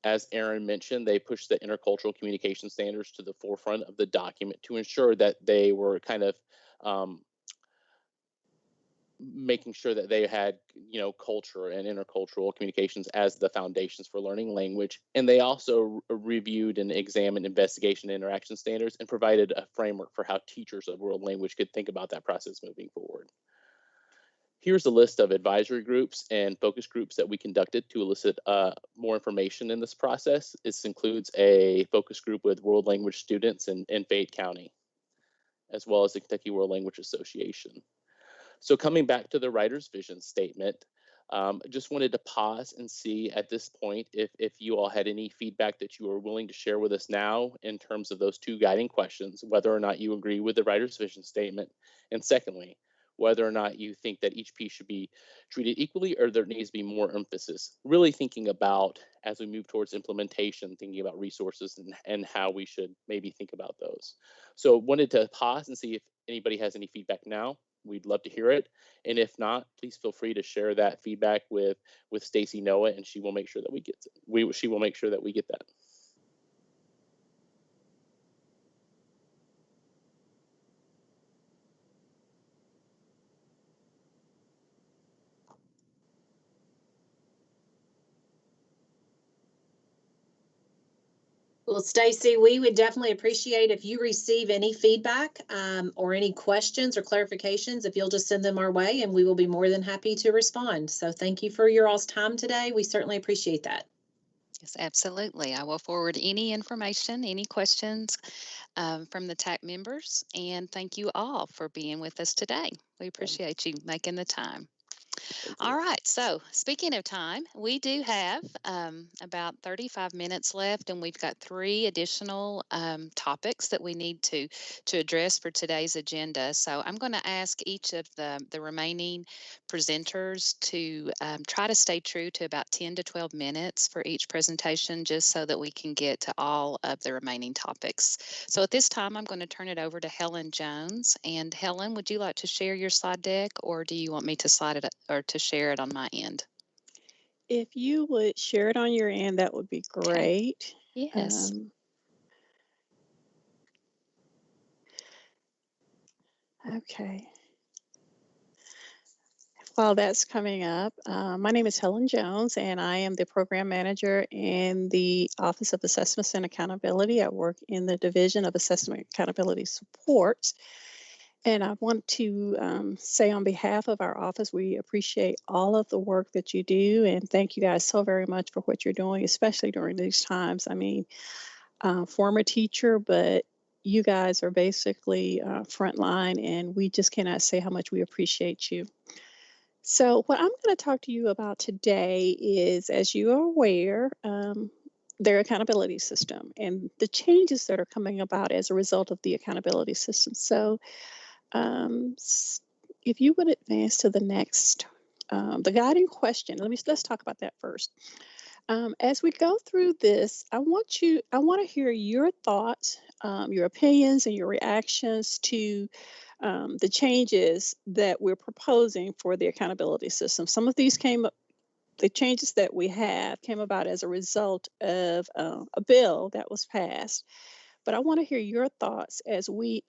As Erin mentioned, they pushed the intercultural communication standards to the forefront of the document to ensure that they were kind of making sure that they had, culture and intercultural communications as the foundations for learning language. And they also reviewed and examined investigation and interaction standards and provided a framework for how teachers of world language could think about that process moving forward. Here's a list of advisory groups and focus groups that we conducted to elicit more information in this process. This includes a focus group with world language students in Fayette County, as well as the Kentucky World Language Association. So coming back to the writer's vision statement, just wanted to pause and see at this point if you all had any feedback that you are willing to share with us now in terms of those two guiding questions, whether or not you agree with the writer's vision statement. And secondly, whether or not you think that each piece should be treated equally or there needs to be more emphasis. Really thinking about, as we move towards implementation, thinking about resources and how we should maybe think about those. So wanted to pause and see if anybody has any feedback now. We'd love to hear it. And if not, please feel free to share that feedback with Stacy Noah, and she will make sure that we get it. She will make sure that we get that. Well, Stacy, we would definitely appreciate if you receive any feedback or any questions or clarifications, if you'll just send them our way, and we will be more than happy to respond. So thank you for your all's time today. We certainly appreciate that. Yes, absolutely. I will forward any information, any questions from the TAC members. And thank you all for being with us today. We appreciate you making the time. All right. So speaking of time, we do have about 35 minutes left, and we've got 3 additional topics that we need to address for today's agenda. So I'm going to ask each of the remaining presenters to try to stay true to about 10 to 12 minutes for each presentation, just so that we can get to all of the remaining topics. So at this time, I'm going to turn it over to Helen Jones. And Helen, would you like to share your slide deck, or do you want me to slide it or to share it on my end? If you would share it on your end, that would be great. Okay. Yes. Okay. While that's coming up, my name is Helen Jones, and I am the program manager in the Office of Assessments and Accountability. I work in the Division of Assessment and Accountability Support. And I want to say on behalf of our office, we appreciate all of the work that you do, and thank you guys so very much for what you're doing, especially during these times. I mean, former teacher, but you guys are basically frontline, and we just cannot say how much we appreciate you. So what I'm going to talk to you about today is, as you are aware, their accountability system and the changes that are coming about as a result of the accountability system. So if you would advance to the next, the guiding question, let's talk about that first. As we go through this, I want to hear your thoughts, your opinions, and your reactions to the changes that we're proposing for the accountability system. Some of these the changes that we have came about as a result of a bill that was passed. But I want to hear your thoughts as we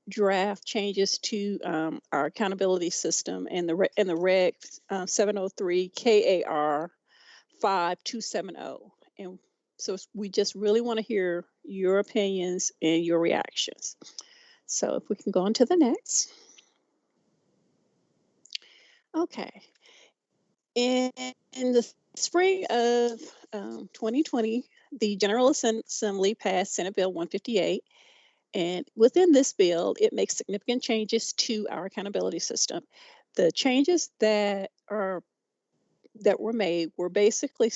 draft changes to our accountability system and the Reg 703 KAR 5270. And so we just really want to hear your opinions and your reactions. So if we can go on to the next. Okay. In the spring of 2020, the General Assembly passed Senate Bill 158. And within this bill, it makes significant changes to our accountability system. The changes that were made were basically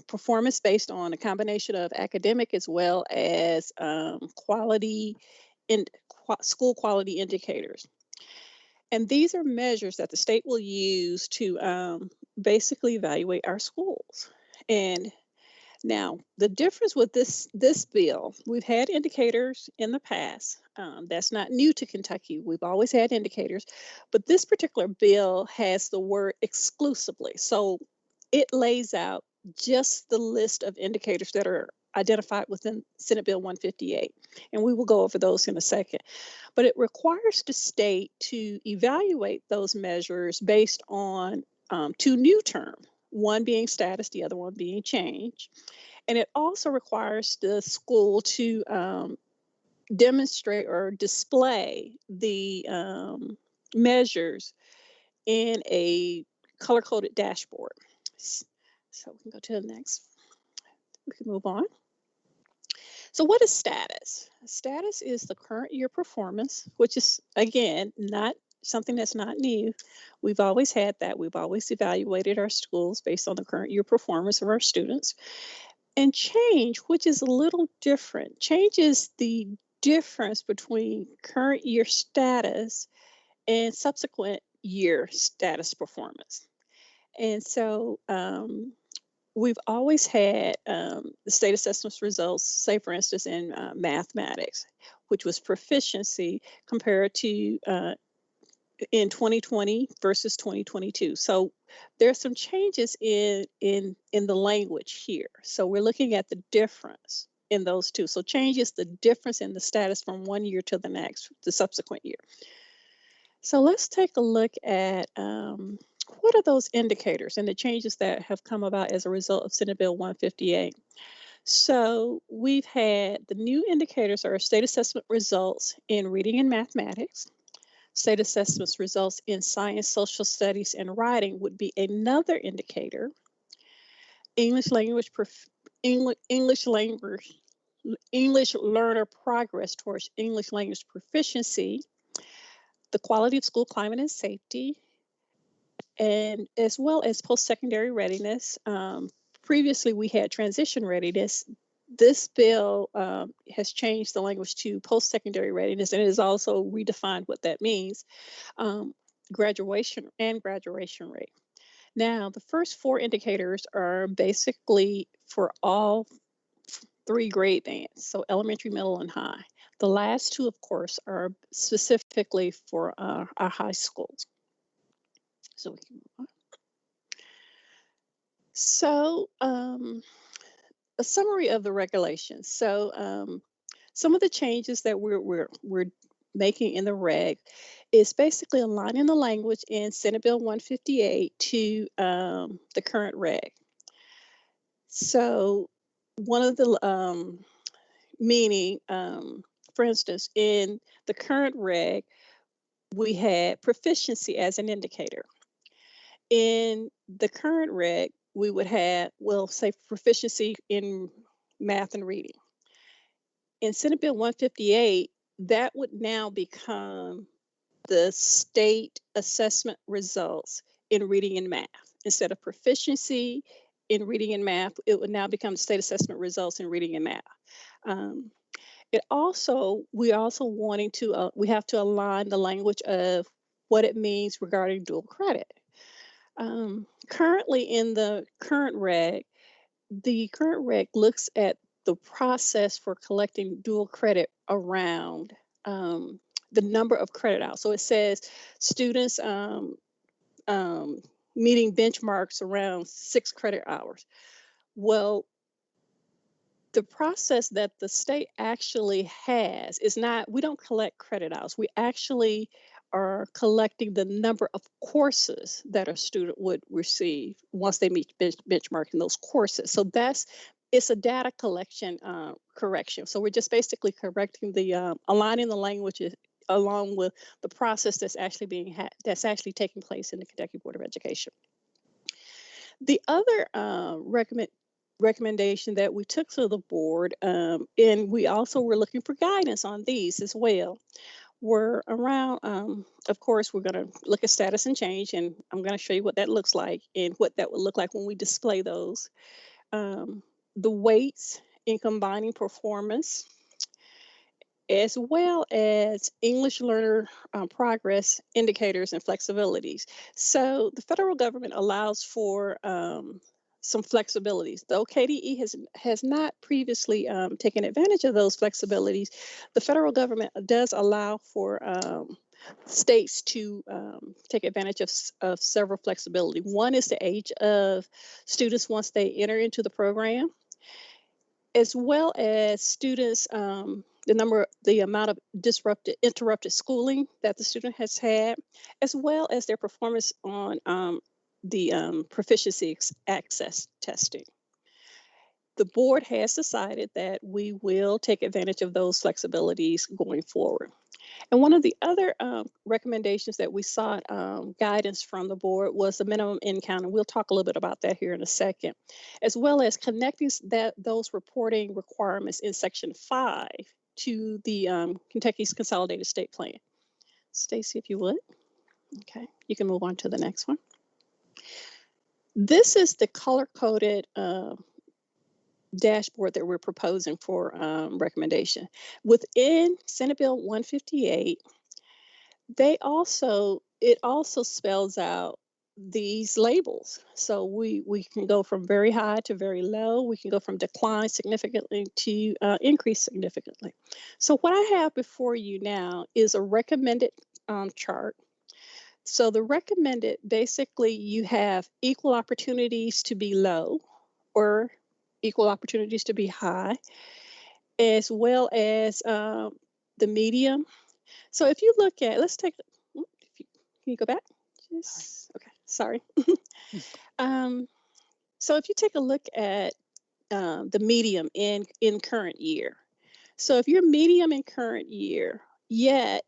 performance based on a combination of academic as well as school quality indicators. And these are measures that the state will use to basically evaluate our schools. And now, the difference with this bill, we've had indicators in the past. That's not new to Kentucky. We've always had indicators. But this particular bill has the word exclusively. So it lays out just the list of indicators that are identified within Senate Bill 158. And we will go over those in a second. But it requires the state to evaluate those measures based on 2 new terms. One being status, the other one being change. And it also requires the school to demonstrate or display the measures in a color-coded dashboard. So we can go to the next. We can move on. So what is status? Status is the current year performance, which is, again, not something that's not new. We've always had that. We've always evaluated our schools based on the current year performance of our students. And change, which is a little different. Change is the difference between current year status and subsequent year status performance. And so we've always had the state assessment results, say for instance in mathematics, which was proficiency compared to in 2020 versus 2022. So there's some changes in the language here. So we're looking at the difference in those two. So changes the difference in the status from one year to the next, the subsequent year. So let's take a look at what are those indicators and the changes that have come about as a result of Senate Bill 158. So we've had the new indicators are state assessment results in reading and mathematics. State assessments results in science, social studies, and writing would be another indicator. English learner progress towards English language proficiency, the quality of school climate and safety, and as well as post-secondary readiness. Previously, we had transition readiness. This bill has changed the language to post-secondary readiness, and it has also redefined what that means, graduation rate. Now, the first four indicators are basically for all three grade bands, so elementary, middle, and high. The last two, of course, are specifically for our high schools. So we can move on. So, a summary of the regulations. So, some of the changes that we're making in the reg is basically aligning the language in Senate Bill 158 to the current reg. So, one of the meaning, for instance, in the current reg, we had proficiency as an indicator. In the current reg, we would have, we'll say proficiency in math and reading. In Senate Bill 158, that would now become the state assessment results in reading and math. Instead of proficiency in reading and math, it would now become state assessment results in reading and math. We also wanting to, we have to align the language of what it means regarding dual credit. Currently in the current reg looks at the process for collecting dual credit around the number of credit hours. So it says students meeting benchmarks around 6 credit hours. Well, the process that the state actually has is not, we don't collect credit hours. We actually are collecting the number of courses that a student would receive once they meet benchmark in those courses. So it's a data collection correction. So we're just basically correcting the aligning the languages along with the process that's actually taking place in the Kentucky Board of Education. The other recommendation that we took to the board, and we also were looking for guidance on these as well, were around, of course, we're going to look at status and change, and I'm going to show you what that looks like and what that would look like when we display those. The weights in combining performance, as well as English learner progress indicators and flexibilities. So the federal government allows for some flexibilities. Though KDE has not previously taken advantage of those flexibilities, the federal government does allow for states to take advantage of several flexibility. One is the age of students once they enter into the program, as well as students, the amount of interrupted schooling that the student has had, as well as their performance on the proficiency access testing. The board has decided that we will take advantage of those flexibilities going forward. And one of the other recommendations that we sought guidance from the board was the minimum in count, and we'll talk a little bit about that here in a second, as well as connecting those reporting requirements in Section 5 to the Kentucky's Consolidated State Plan. Stacy, if you would. Okay, you can move on to the next one. This is the color-coded dashboard that we're proposing for recommendation. Within Senate Bill 158, it also spells out these labels. So we can go from very high to very low. We can go from decline significantly to increase significantly. So what I have before you now is a recommended chart. So the recommended, basically you have equal opportunities to be low or equal opportunities to be high, as well as the medium. So if you look at, let's take, can you go back? Okay, sorry. So if you take a look at the medium in current year. So if you're medium in current year, yet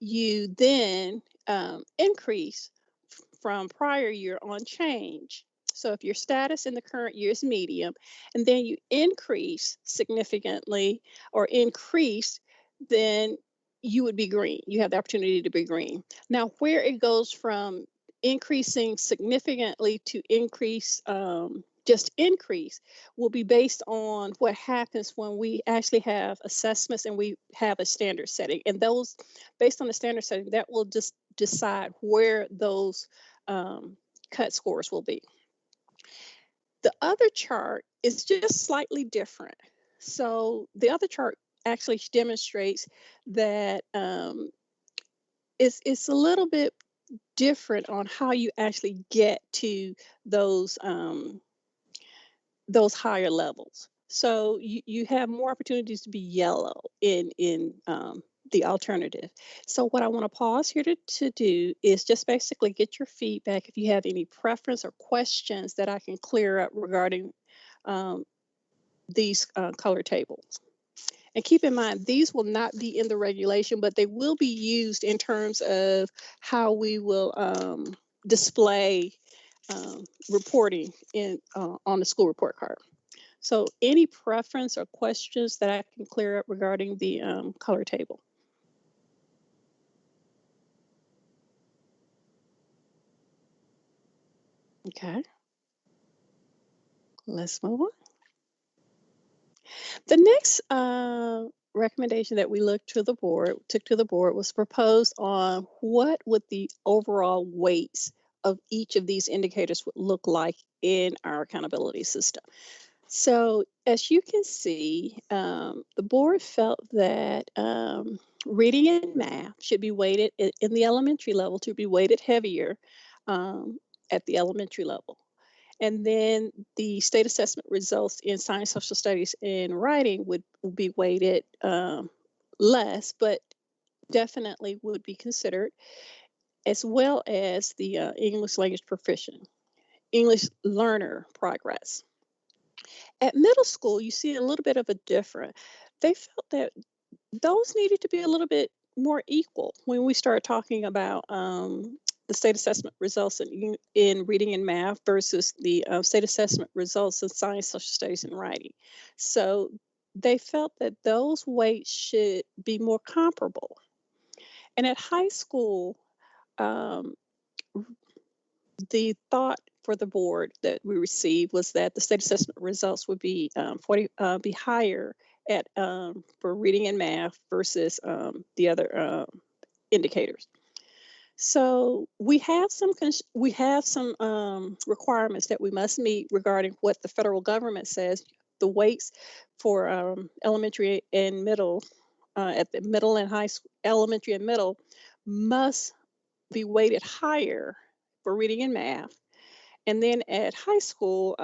you then increase from prior year on change. So if your status in the current year is medium, and then you increase significantly or increase, then you would be green. You have the opportunity to be green. Now, where it goes from increasing significantly to increase, just increase, will be based on what happens when we actually have assessments and we have a standard setting. And those, based on the standard setting, that will just decide where those cut scores will be. The other chart is just slightly different. So the other chart actually demonstrates that it's a little bit different on how you actually get to those higher levels. So you have more opportunities to be yellow in the alternative. So what I want to pause here to do is just basically get your feedback if you have any preference or questions that I can clear up regarding these color tables. And keep in mind, these will not be in the regulation, but they will be used in terms of how we will display reporting on the school report card. So any preference or questions that I can clear up regarding the color table? Okay, let's move on. The next recommendation that we took to the board was proposed on what would the overall weights of each of these indicators would look like in our accountability system. So as you can see, the board felt that reading and math should be weighted in the elementary level to be weighted heavier at the elementary level. And then the state assessment results in science, social studies, and writing would be weighted less, but definitely would be considered, as well as the English language proficient, English learner progress. At middle school, you see a little bit of a difference. They felt that those needed to be a little bit more equal when we start talking about the state assessment results in reading and math versus the state assessment results in science, social studies, and writing. So they felt that those weights should be more comparable. And at high school, the thought for the board that we received was that the state assessment results would be be higher at for reading and math versus the other indicators. So we have some requirements that we must meet regarding what the federal government says. The weights for elementary and middle, at the middle and high school, elementary and middle, must be weighted higher for reading and math. And then at high school,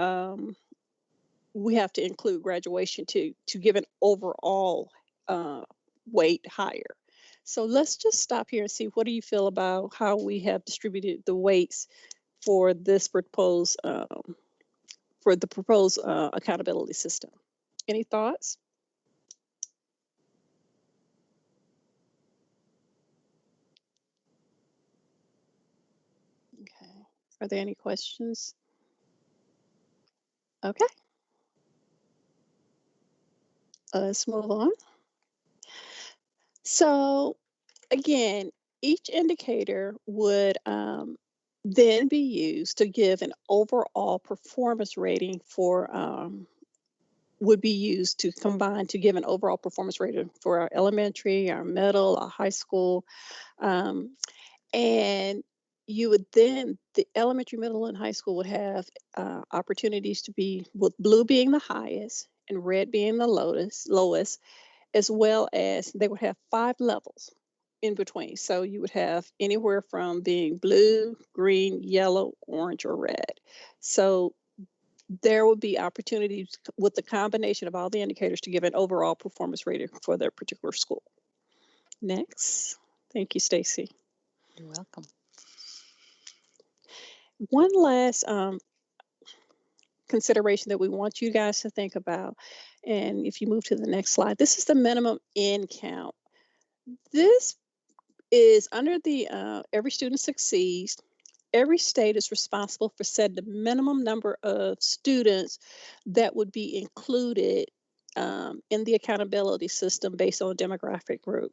we have to include graduation to give an overall weight higher. So let's just stop here and see, what do you feel about how we have distributed the weights for this proposed accountability system? Any thoughts? Okay. Are there any questions? Okay. Let's move on. So again, each indicator would then be used to give an overall performance rating for would be used to combine to give an overall performance rating for our elementary, our middle, our high school. And you would then, the elementary, middle, and high school would have opportunities to be, with blue being the highest and red being the lowest, as well as they would have 5 levels in between. So you would have anywhere from being blue, green, yellow, orange, or red. So there would be opportunities with the combination of all the indicators to give an overall performance rating for their particular school. Next. Thank you, Stacy. You're welcome. One last consideration that we want you guys to think about, and if you move to the next slide, this is the minimum N count. This is under the Every Student Succeeds. Every state is responsible for setting the minimum number of students that would be included in the accountability system based on demographic group.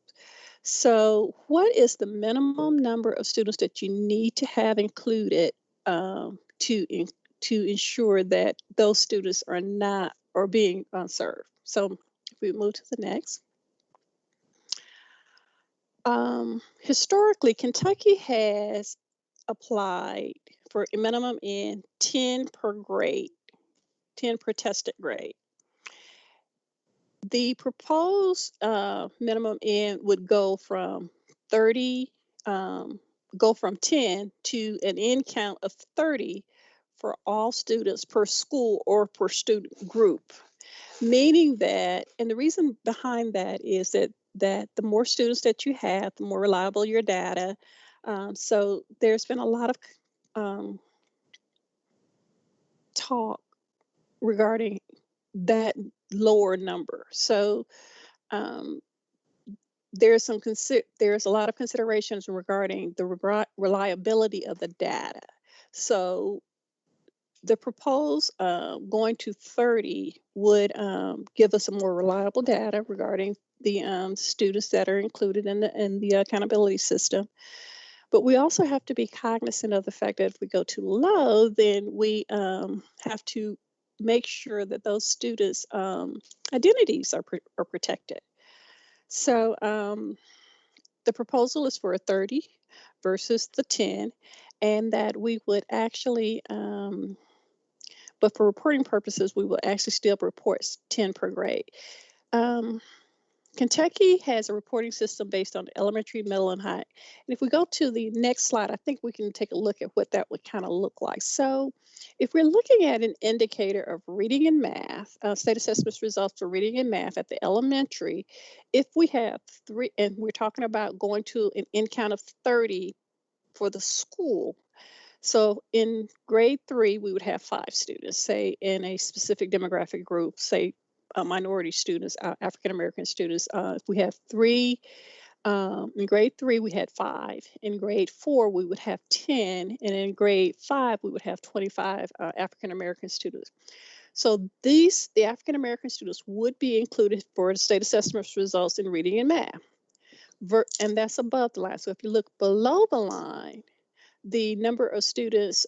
So what is the minimum number of students that you need to have included to ensure that those students are not or being unserved? So if we move to the next. Historically, Kentucky has applied for a minimum in 10 per grade, 10 per tested grade. The proposed minimum in would go from 30, go from 10 to an in count of 30 for all students per school or per student group. Meaning that, and the reason behind that is that the more students that you have, the more reliable your data. So there's been a lot of talk regarding that lower number. So there's a lot of considerations regarding the reliability of the data. So the proposed going to 30 would give us a more reliable data regarding the students that are included in the accountability system. But we also have to be cognizant of the fact that if we go too low, then we have to make sure that those students' identities are protected. So the proposal is for a 30 versus the 10, and that we would actually, but for reporting purposes, we will actually still report 10 per grade. Kentucky has a reporting system based on elementary, middle, and high. And if we go to the next slide, I think we can take a look at what that would kind of look like. So if we're looking at an indicator of reading and math, state assessment results for reading and math at the elementary, if we have 3, and we're talking about going to an in count of 30 for the school. So in grade 3, we would have 5 students, say in a specific demographic group, say minority students, African American students. If we have 3, in grade 3, we had 5. In grade 4, we would have 10. And in grade 5, we would have 25 African American students. So the African American students would be included for the state assessment results in reading and math. And that's above the line. So if you look below the line, the number of students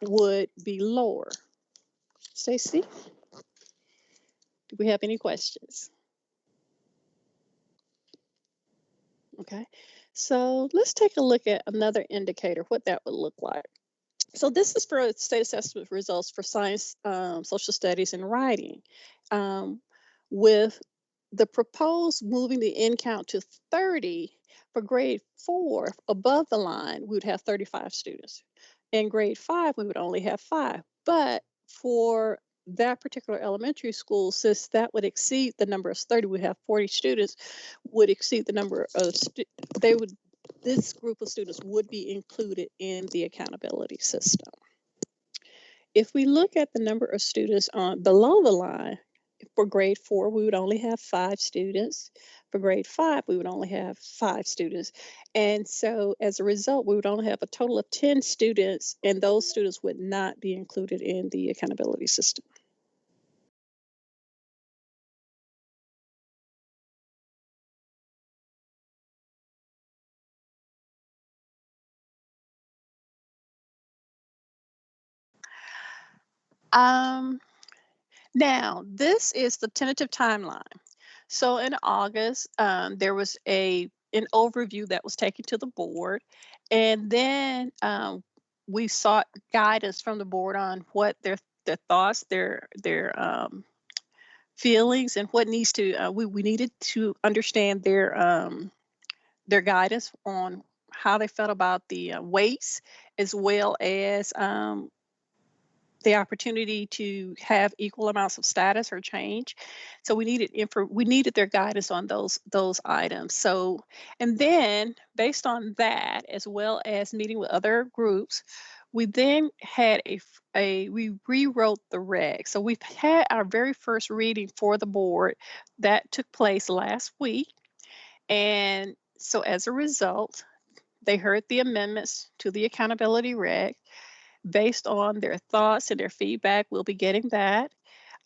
would be lower. Stacey, do we have any questions? Okay, so let's take a look at another indicator, what that would look like. So this is for state assessment results for science, social studies, and writing. With the proposed moving the in count to 30 for grade 4, above the line, we would have 35 students. In grade 5, we would only have 5. But for that particular elementary school, since that would exceed the number of 30, we have 40 students, would exceed the number of, this group of students would be included in the accountability system. If we look at the number of students on below the line, for grade 4, we would only have 5 students. For grade 5, we would only have 5 students. And so as a result, we would only have a total of 10 students, and those students would not be included in the accountability system. Now, this is the tentative timeline. So in August, there was an overview that was taken to the board, and then we sought guidance from the board on what their thoughts, their feelings, and what needs to. We needed to understand their guidance on how they felt about the weights, as well as the opportunity to have equal amounts of status or change. So we needed their guidance on those items. So, and then based on that, as well as meeting with other groups, we then had we rewrote the reg. So we've had our very first reading for the board that took place last week. And so as a result, they heard the amendments to the accountability reg. Based on their thoughts and their feedback, we'll be getting that.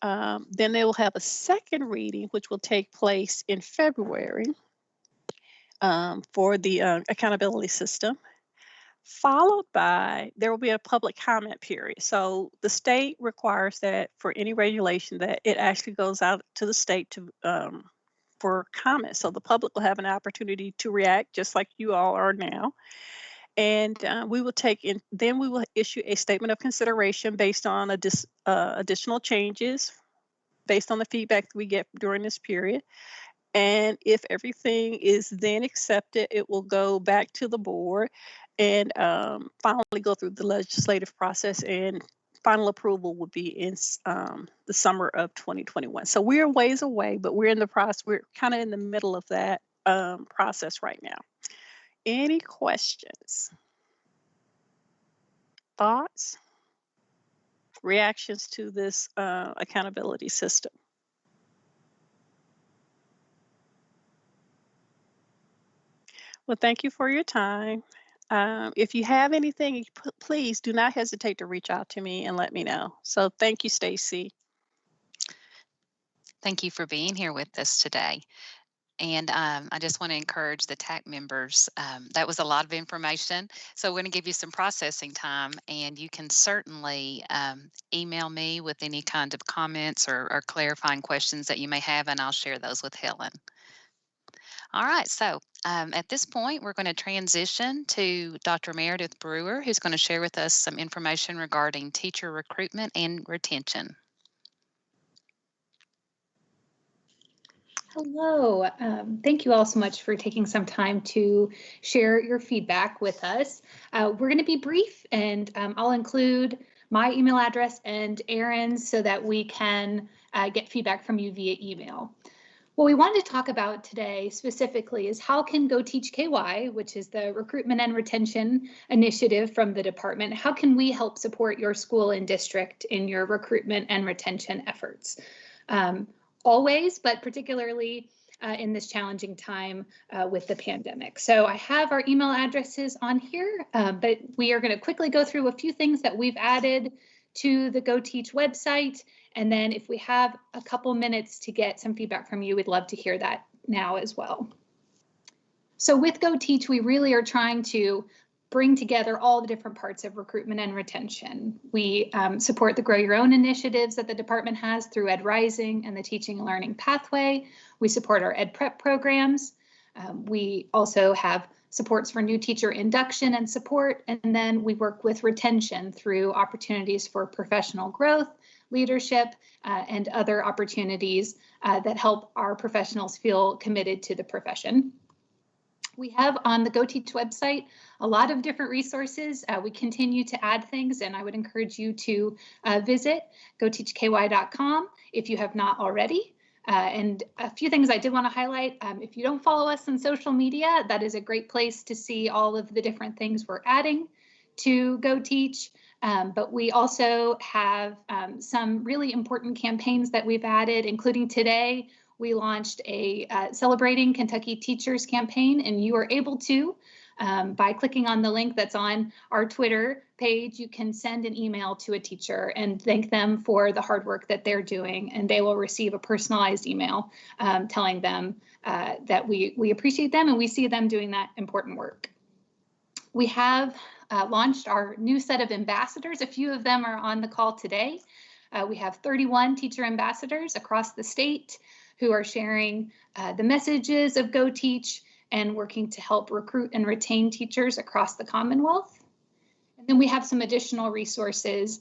Then they will have a second reading, which will take place in February for the accountability system, followed by, there will be a public comment period. So the state requires that for any regulation that it actually goes out to the state to for comment. So the public will have an opportunity to react just like you all are now. And we will then we will issue a statement of consideration based on additional changes based on the feedback that we get during this period. And if everything is then accepted, it will go back to the board and finally go through the legislative process, and final approval will be in the summer of 2021. So we're ways away, but we're in the process. We're kind of in the middle of that process right now. Any questions, thoughts, reactions to this accountability system? Well, thank you for your time. If you have anything, please do not hesitate to reach out to me and let me know. So thank you, Stacy. Thank you for being here with us today. And I just want to encourage the TAC members. That was a lot of information. So we're going to give you some processing time, and you can certainly email me with any kind of comments or clarifying questions that you may have, and I'll share those with Helen. All right, so at this point, we're going to transition to Dr. Meredith Brewer, who's going to share with us some information regarding teacher recruitment and retention. Hello. Thank you all so much for taking some time to share your feedback with us. We're going to be brief, and I'll include my email address and Erin's so that we can get feedback from you via email. What we wanted to talk about today specifically is how can Go Teach KY, which is the recruitment and retention initiative from the department, how can we help support your school and district in your recruitment and retention efforts? Always, but particularly in this challenging time with the pandemic. So I have our email addresses on here, but we are going to quickly go through a few things that we've added to the Go Teach website. And then if we have a couple minutes to get some feedback from you, we'd love to hear that now as well. So with Go Teach, we really are trying to bring together all the different parts of recruitment and retention. We support the Grow Your Own initiatives that the department has through Ed Rising and the Teaching and Learning Pathway. We support our Ed Prep programs. We also have supports for new teacher induction and support, and then we work with retention through opportunities for professional growth, leadership, and other opportunities that help our professionals feel committed to the profession. We have on the Go Teach website a lot of different resources. We continue to add things, and I would encourage you to visit goteachky.com if you have not already. And a few things I did want to highlight. If you don't follow us on social media, that is a great place to see all of the different things we're adding to Go Teach. But we also have some really important campaigns that we've added, including today. We launched a Celebrating Kentucky Teachers campaign, and you are able to, by clicking on the link that's on our Twitter page, you can send an email to a teacher and thank them for the hard work that they're doing, and they will receive a personalized email telling them that we appreciate them and we see them doing that important work. We have launched our new set of ambassadors. A few of them are on the call today. We have 31 teacher ambassadors across the state who are sharing the messages of Go Teach and working to help recruit and retain teachers across the Commonwealth. And then we have some additional resources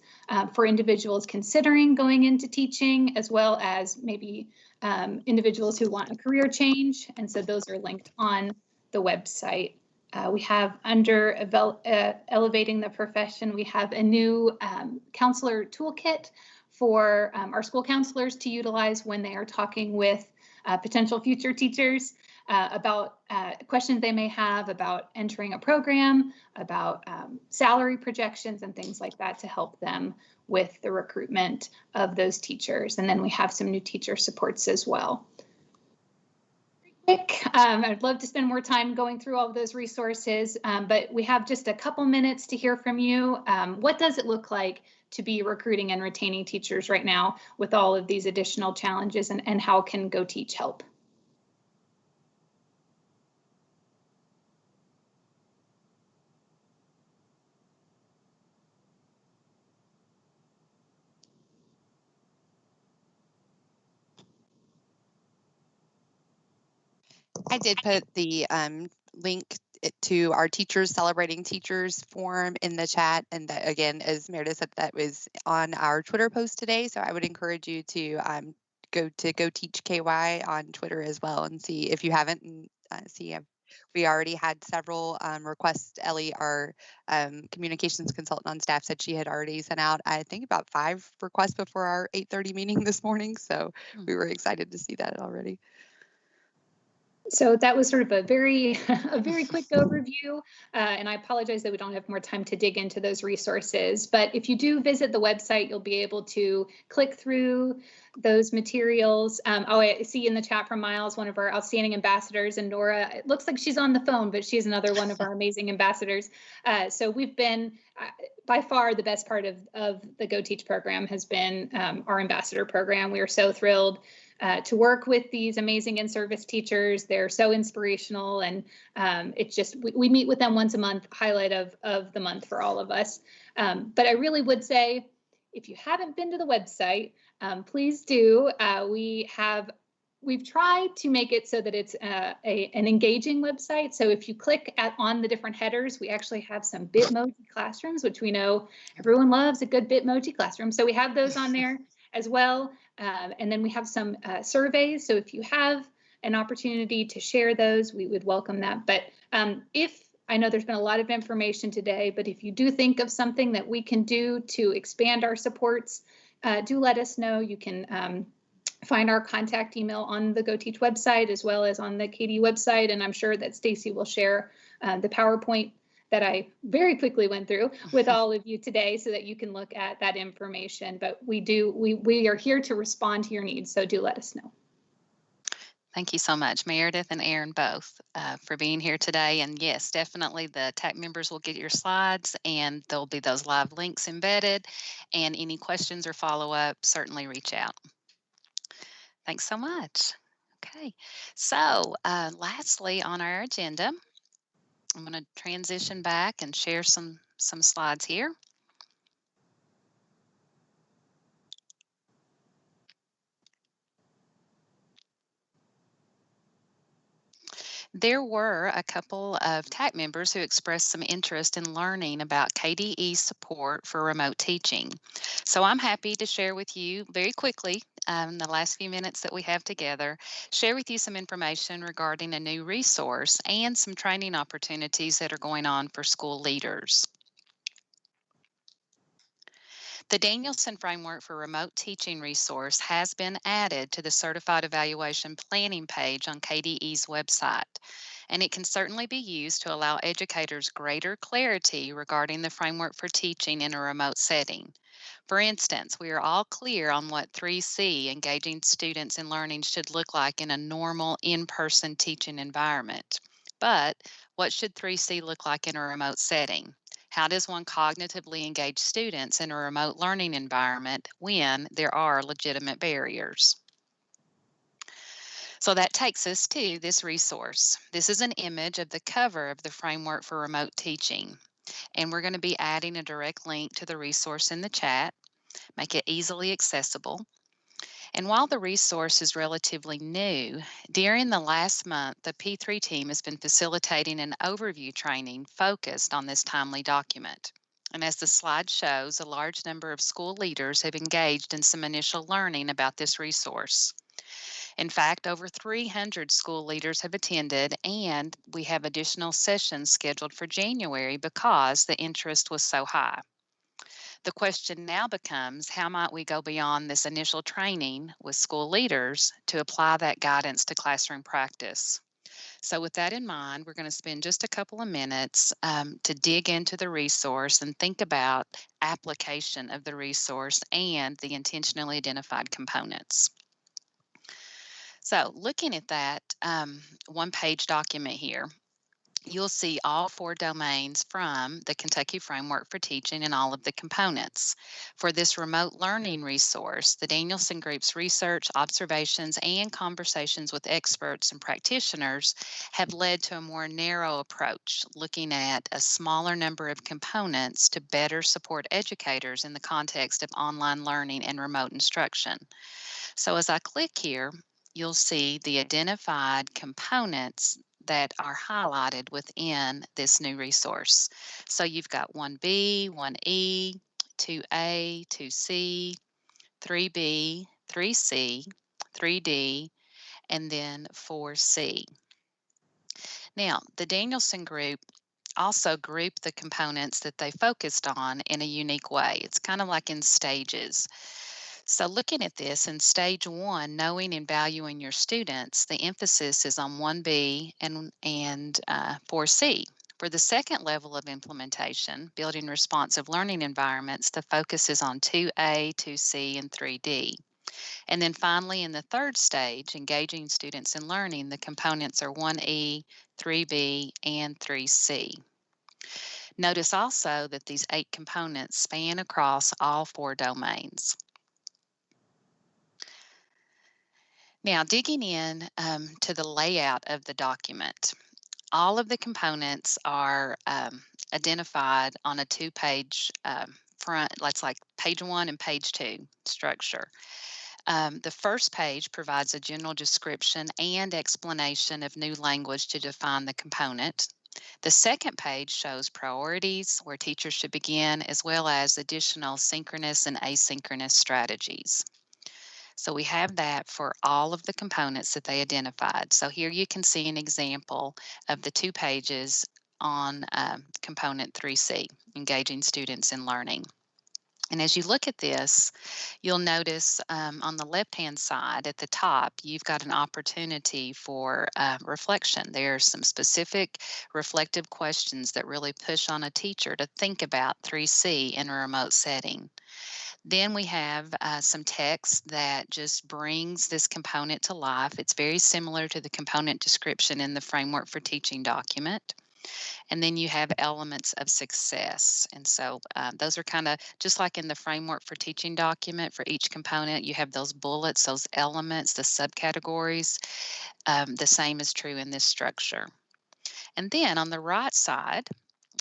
for individuals considering going into teaching, as well as maybe individuals who want a career change. And so those are linked on the website. We have under Elevating the Profession, we have a new counselor toolkit for our school counselors to utilize when they are talking with potential future teachers about questions they may have about entering a program, about salary projections and things like that to help them with the recruitment of those teachers. And then we have some new teacher supports as well. I'd love to spend more time going through all of those resources, but we have just a couple minutes to hear from you. What does it look like to be recruiting and retaining teachers right now with all of these additional challenges, and how can Go Teach help? I did put the link to our Teachers Celebrating Teachers forum in the chat. And that, again, as Meredith said, that was on our Twitter post today. So I would encourage you to go to Go Teach KY on Twitter as well and see if you haven't. And see if we already had several requests. Ellie, our communications consultant on staff, said she had already sent out, I think, about 5 requests before our 8:30 meeting this morning. So we were excited to see that already. So that was sort of a very quick overview, and I apologize that we don't have more time to dig into those resources. But if you do visit the website, you'll be able to click through those materials. I see in the chat from Miles, one of our outstanding ambassadors, and Nora, it looks like she's on the phone, but she's another one of our amazing ambassadors. So we've been, by far, the best part of the Go Teach program has been our ambassador program. We are so thrilled to work with these amazing in-service teachers. They're so inspirational, and it's just, we meet with them once a month, highlight of the month for all of us. But I really would say, if you haven't been to the website, please do. We've tried to make it so that it's an engaging website. So if you click on the different headers, we actually have some Bitmoji classrooms, which we know everyone loves a good Bitmoji classroom. So we have those on there as well. And then we have some surveys. So if you have an opportunity to share those, we would welcome that. But I know there's been a lot of information today, but if you do think of something that we can do to expand our supports, do let us know. You can find our contact email on the Go Teach website as well as on the KD website. And I'm sure that Stacy will share the PowerPoint that I very quickly went through with all of you today so that you can look at that information. But we are here to respond to your needs, so do let us know. Thank you so much, Meredith and Aaron, both, for being here today. And yes, definitely the TAC members will get your slides, and there'll be those live links embedded. And any questions or follow-up, certainly reach out. Thanks so much. Okay, so lastly on our agenda, I'm going to transition back and share some slides here. There were a couple of TAC members who expressed some interest in learning about KDE support for remote teaching. So I'm happy to share with you very quickly, the last few minutes that we have together, share with you some information regarding a new resource and some training opportunities that are going on for school leaders. The Danielson Framework for Remote Teaching resource has been added to the Certified Evaluation Planning page on KDE's website, and it can certainly be used to allow educators greater clarity regarding the framework for teaching in a remote setting. For instance, we are all clear on what 3C, engaging students in learning, should look like in a normal in-person teaching environment. But what should 3C look like in a remote setting? How does one cognitively engage students in a remote learning environment when there are legitimate barriers? So that takes us to this resource. This is an image of the cover of the Framework for Remote Teaching, and we're going to be adding a direct link to the resource in the chat. make it easily accessible. And while the resource is relatively new, during the last month, the P3 team has been facilitating an overview training focused on this timely document. And as the slide shows, a large number of school leaders have engaged in some initial learning about this resource. In fact, over 300 school leaders have attended, and we have additional sessions scheduled for January because the interest was so high. The question now becomes, how might we go beyond this initial training with school leaders to apply that guidance to classroom practice? So with that in mind, we're going to spend just a couple of minutes to dig into the resource and think about application of the resource and the intentionally identified components. So looking at that one-page document here, you'll see all 4 domains from the Kentucky Framework for Teaching and all of the components. For this remote learning resource, the Danielson Group's research, observations, and conversations with experts and practitioners have led to a more narrow approach, looking at a smaller number of components to better support educators in the context of online learning and remote instruction. So as I click here, you'll see the identified components that are highlighted within this new resource. So you've got 1B, 1E, 2A, 2C, 3B, 3C, 3D, and then 4C. Now, the Danielson Group also grouped the components that they focused on in a unique way. It's kind of like in stages. So looking at this in stage 1, knowing and valuing your students, the emphasis is on 1B and 4C. For the second level of implementation, building responsive learning environments, the focus is on 2A, 2C, and 3D. And then finally, in the third stage, engaging students in learning, the components are 1E, 3B, and 3C. Notice also that these 8 components span across all 4 domains. Now, digging in to the layout of the document, all of the components are identified on a 2-page front, that's like page 1 and page 2 structure. The first page provides a general description and explanation of new language to define the component. The second page shows priorities, where teachers should begin, as well as additional synchronous and asynchronous strategies. So we have that for all of the components that they identified. So here you can see an example of the 2 pages on component 3C, engaging students in learning. And as you look at this, you'll notice on the left-hand side at the top, you've got an opportunity for reflection. There are some specific reflective questions that really push on a teacher to think about 3C in a remote setting. Then we have some text that just brings this component to life. It's very similar to the component description in the Framework for Teaching document. And then you have elements of success. And so those are kind of just like in the Framework for Teaching document. For each component, you have those bullets, those elements, the subcategories. The same is true in this structure. And then on the right side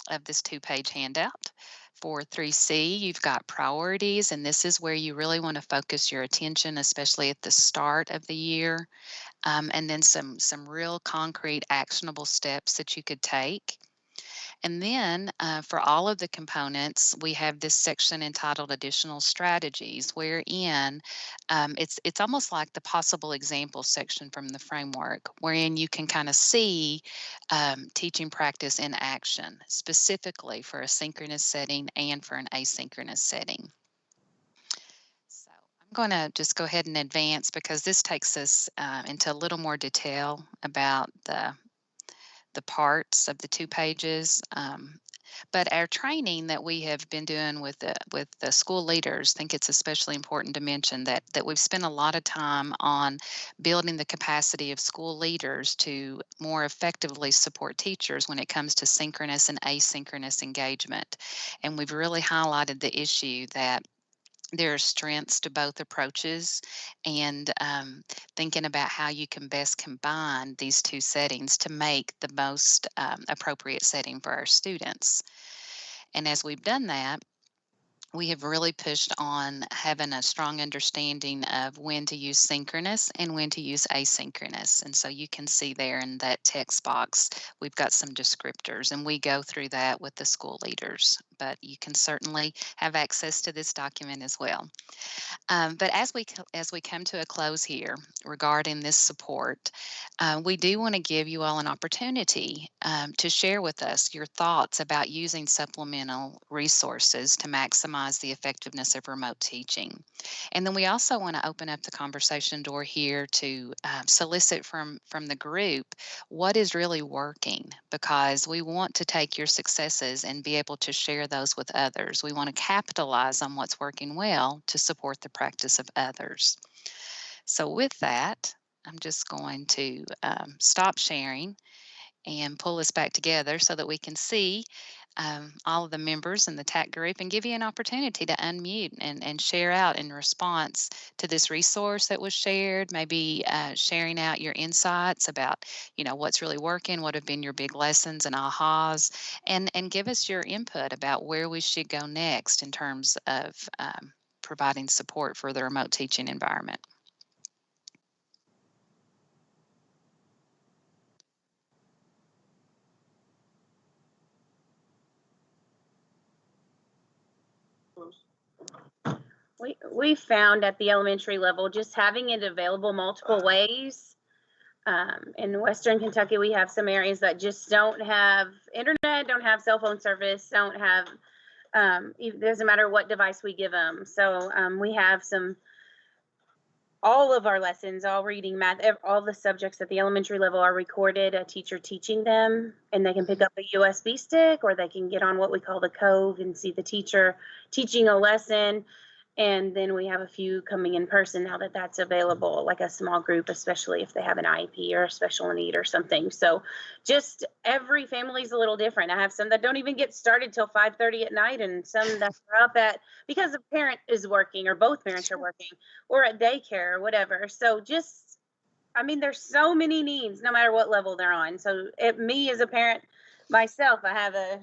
of this 2-page handout, for 3C, you've got priorities, and this is where you really want to focus your attention, especially at the start of the year, and then some real concrete actionable steps that you could take. And then for all of the components, we have this section entitled Additional Strategies, wherein it's almost like the possible example section from the framework, wherein you can kind of see teaching practice in action, specifically for a synchronous setting and for an asynchronous setting. So I'm going to just go ahead and advance because this takes us into a little more detail about the parts of the 2 pages. But our training that we have been doing with the school leaders, I think it's especially important to mention that we've spent a lot of time on building the capacity of school leaders to more effectively support teachers when it comes to synchronous and asynchronous engagement. And we've really highlighted the issue that there are strengths to both approaches, and thinking about how you can best combine these 2 settings to make the most appropriate setting for our students. And as we've done that, we have really pushed on having a strong understanding of when to use synchronous and when to use asynchronous. And so you can see there in that text box, we've got some descriptors, and we go through that with the school leaders, but you can certainly have access to this document as well. But as we come to a close here regarding this support, we do want to give you all an opportunity to share with us your thoughts about using supplemental resources to maximize the effectiveness of remote teaching. And then we also want to open up the conversation door here to solicit from the group what is really working, because we want to take your successes and be able to share those with others. We want to capitalize on what's working well to support the practice of others. So with that, I'm just going to stop sharing and pull us back together so that we can see all of the members in the TAC group and give you an opportunity to unmute and share out in response to this resource that was shared, maybe sharing out your insights about, what's really working, what have been your big lessons and ahas, and give us your input about where we should go next in terms of providing support for the remote teaching environment. We found at the elementary level, just having it available multiple ways. In Western Kentucky, we have some areas that just don't have internet, don't have cell phone service, don't have, it doesn't matter what device we give them. So we have all of our lessons, all reading, math, all the subjects at the elementary level are recorded, a teacher teaching them, and they can pick up a USB stick, or they can get on what we call the Cove and see the teacher teaching a lesson. And then we have a few coming in person now that that's available, like a small group, especially if they have an IEP or a special need or something. So just every family's a little different. I have some that don't even get started till 5:30 at night, and some that are up because a parent is working or both parents are working or at daycare or whatever. So there's so many needs no matter what level they're on. So me as a parent myself, I have a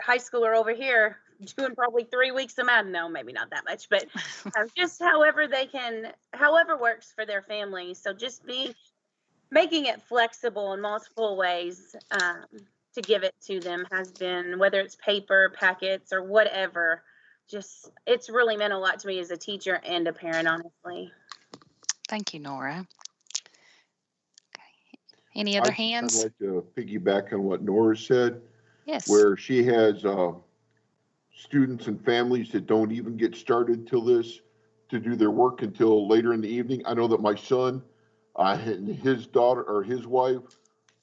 high schooler over here doing probably 3 weeks of math. No, maybe not that much, but just however works for their family. So just making it flexible in multiple ways to give it to them has been, whether it's paper, packets, or whatever, it's really meant a lot to me as a teacher and a parent, honestly. Thank you, Nora. Okay. Any other hands? I'd like to piggyback on what Nora said. Yes. Where she has students and families that don't even get started till this to do their work until later in the evening. I know that my son and his daughter or his wife,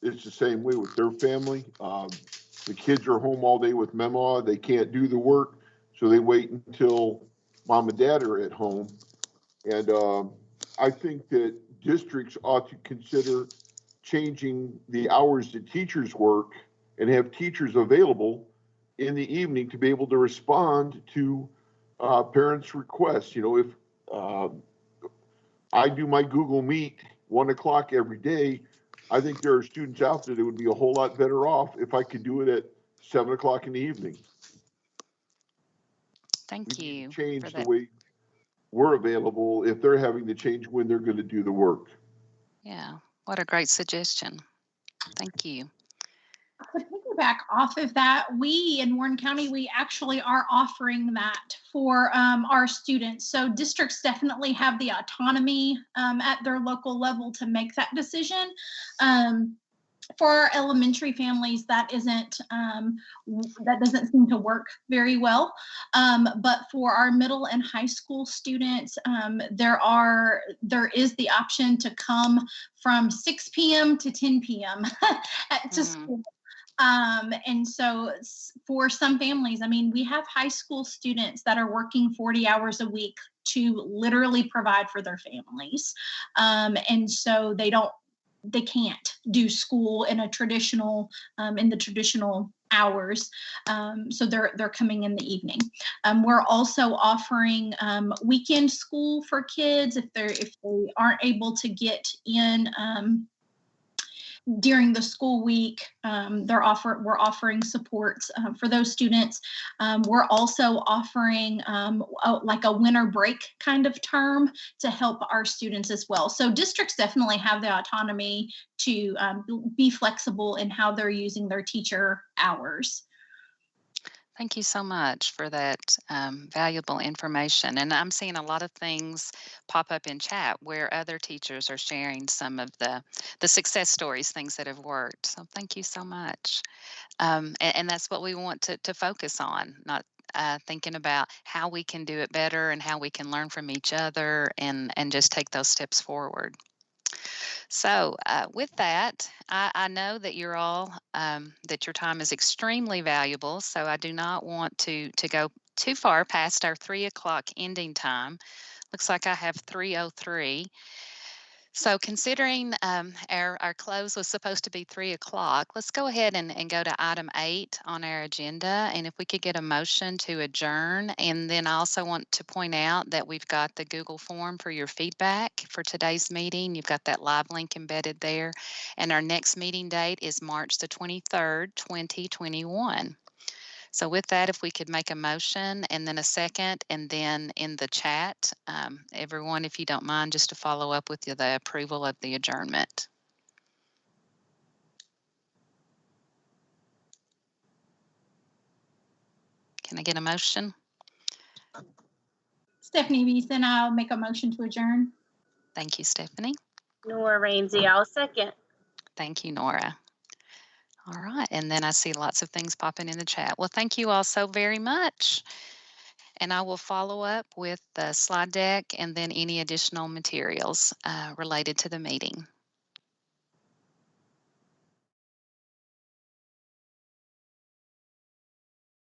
it's the same way with their family. The kids are home all day with Memo. They can't do the work, so they wait until mom and dad are at home. And I think that districts ought to consider changing the hours that teachers work and have teachers available in the evening to be able to respond to parents' requests. If I do my Google Meet 1 o'clock every day, I think there are students out there that would be a whole lot better off if I could do it at 7 o'clock in the evening. Thank you. Change the way we're available if they're having to change when they're going to do the work. Yeah, what a great suggestion. Thank you. To piggyback off of that, we in Warren County, we actually are offering that for our students. So districts definitely have the autonomy at their local level to make that decision. For our elementary families, that doesn't seem to work very well. But for our middle and high school students, there is the option to come from 6 p.m. to 10 p.m. to school. And so for some families, we have high school students that are working 40 hours a week to literally provide for their families. And so they can't do school in the traditional hours. So they're coming in the evening. We're also offering weekend school for kids if they aren't able to get in during the school week, we're offering supports for those students. We're also offering like a winter break kind of term to help our students as well. So districts definitely have the autonomy to be flexible in how they're using their teacher hours. Thank you so much for that valuable information. And I'm seeing a lot of things pop up in chat where other teachers are sharing some of the success stories, things that have worked. So thank you so much. And that's what we want to focus on, not thinking about how we can do it better and how we can learn from each other and just take those steps forward. So with that, I know that you're all, that your time is extremely valuable, so I do not want to go too far past our 3 o'clock ending time. Looks like I have 3:03. So considering our close was supposed to be 3 o'clock, let's go ahead and go to item 8 on our agenda. And if we could get a motion to adjourn. And then I also want to point out that we've got the Google form for your feedback for today's meeting. You've got that live link embedded there. And our next meeting date is March the 23rd, 2021. So with that, if we could make a motion and then a second, and then in the chat, everyone, if you don't mind, just to follow up with the approval of the adjournment. Can I get a motion? Stephanie Beeson, I'll make a motion to adjourn. Thank you, Stephanie. Nora Rainsy, I'll second. Thank you, Nora. All right, and then I see lots of things popping in the chat. Well, thank you all so very much. And I will follow up with the slide deck and then any additional materials related to the meeting.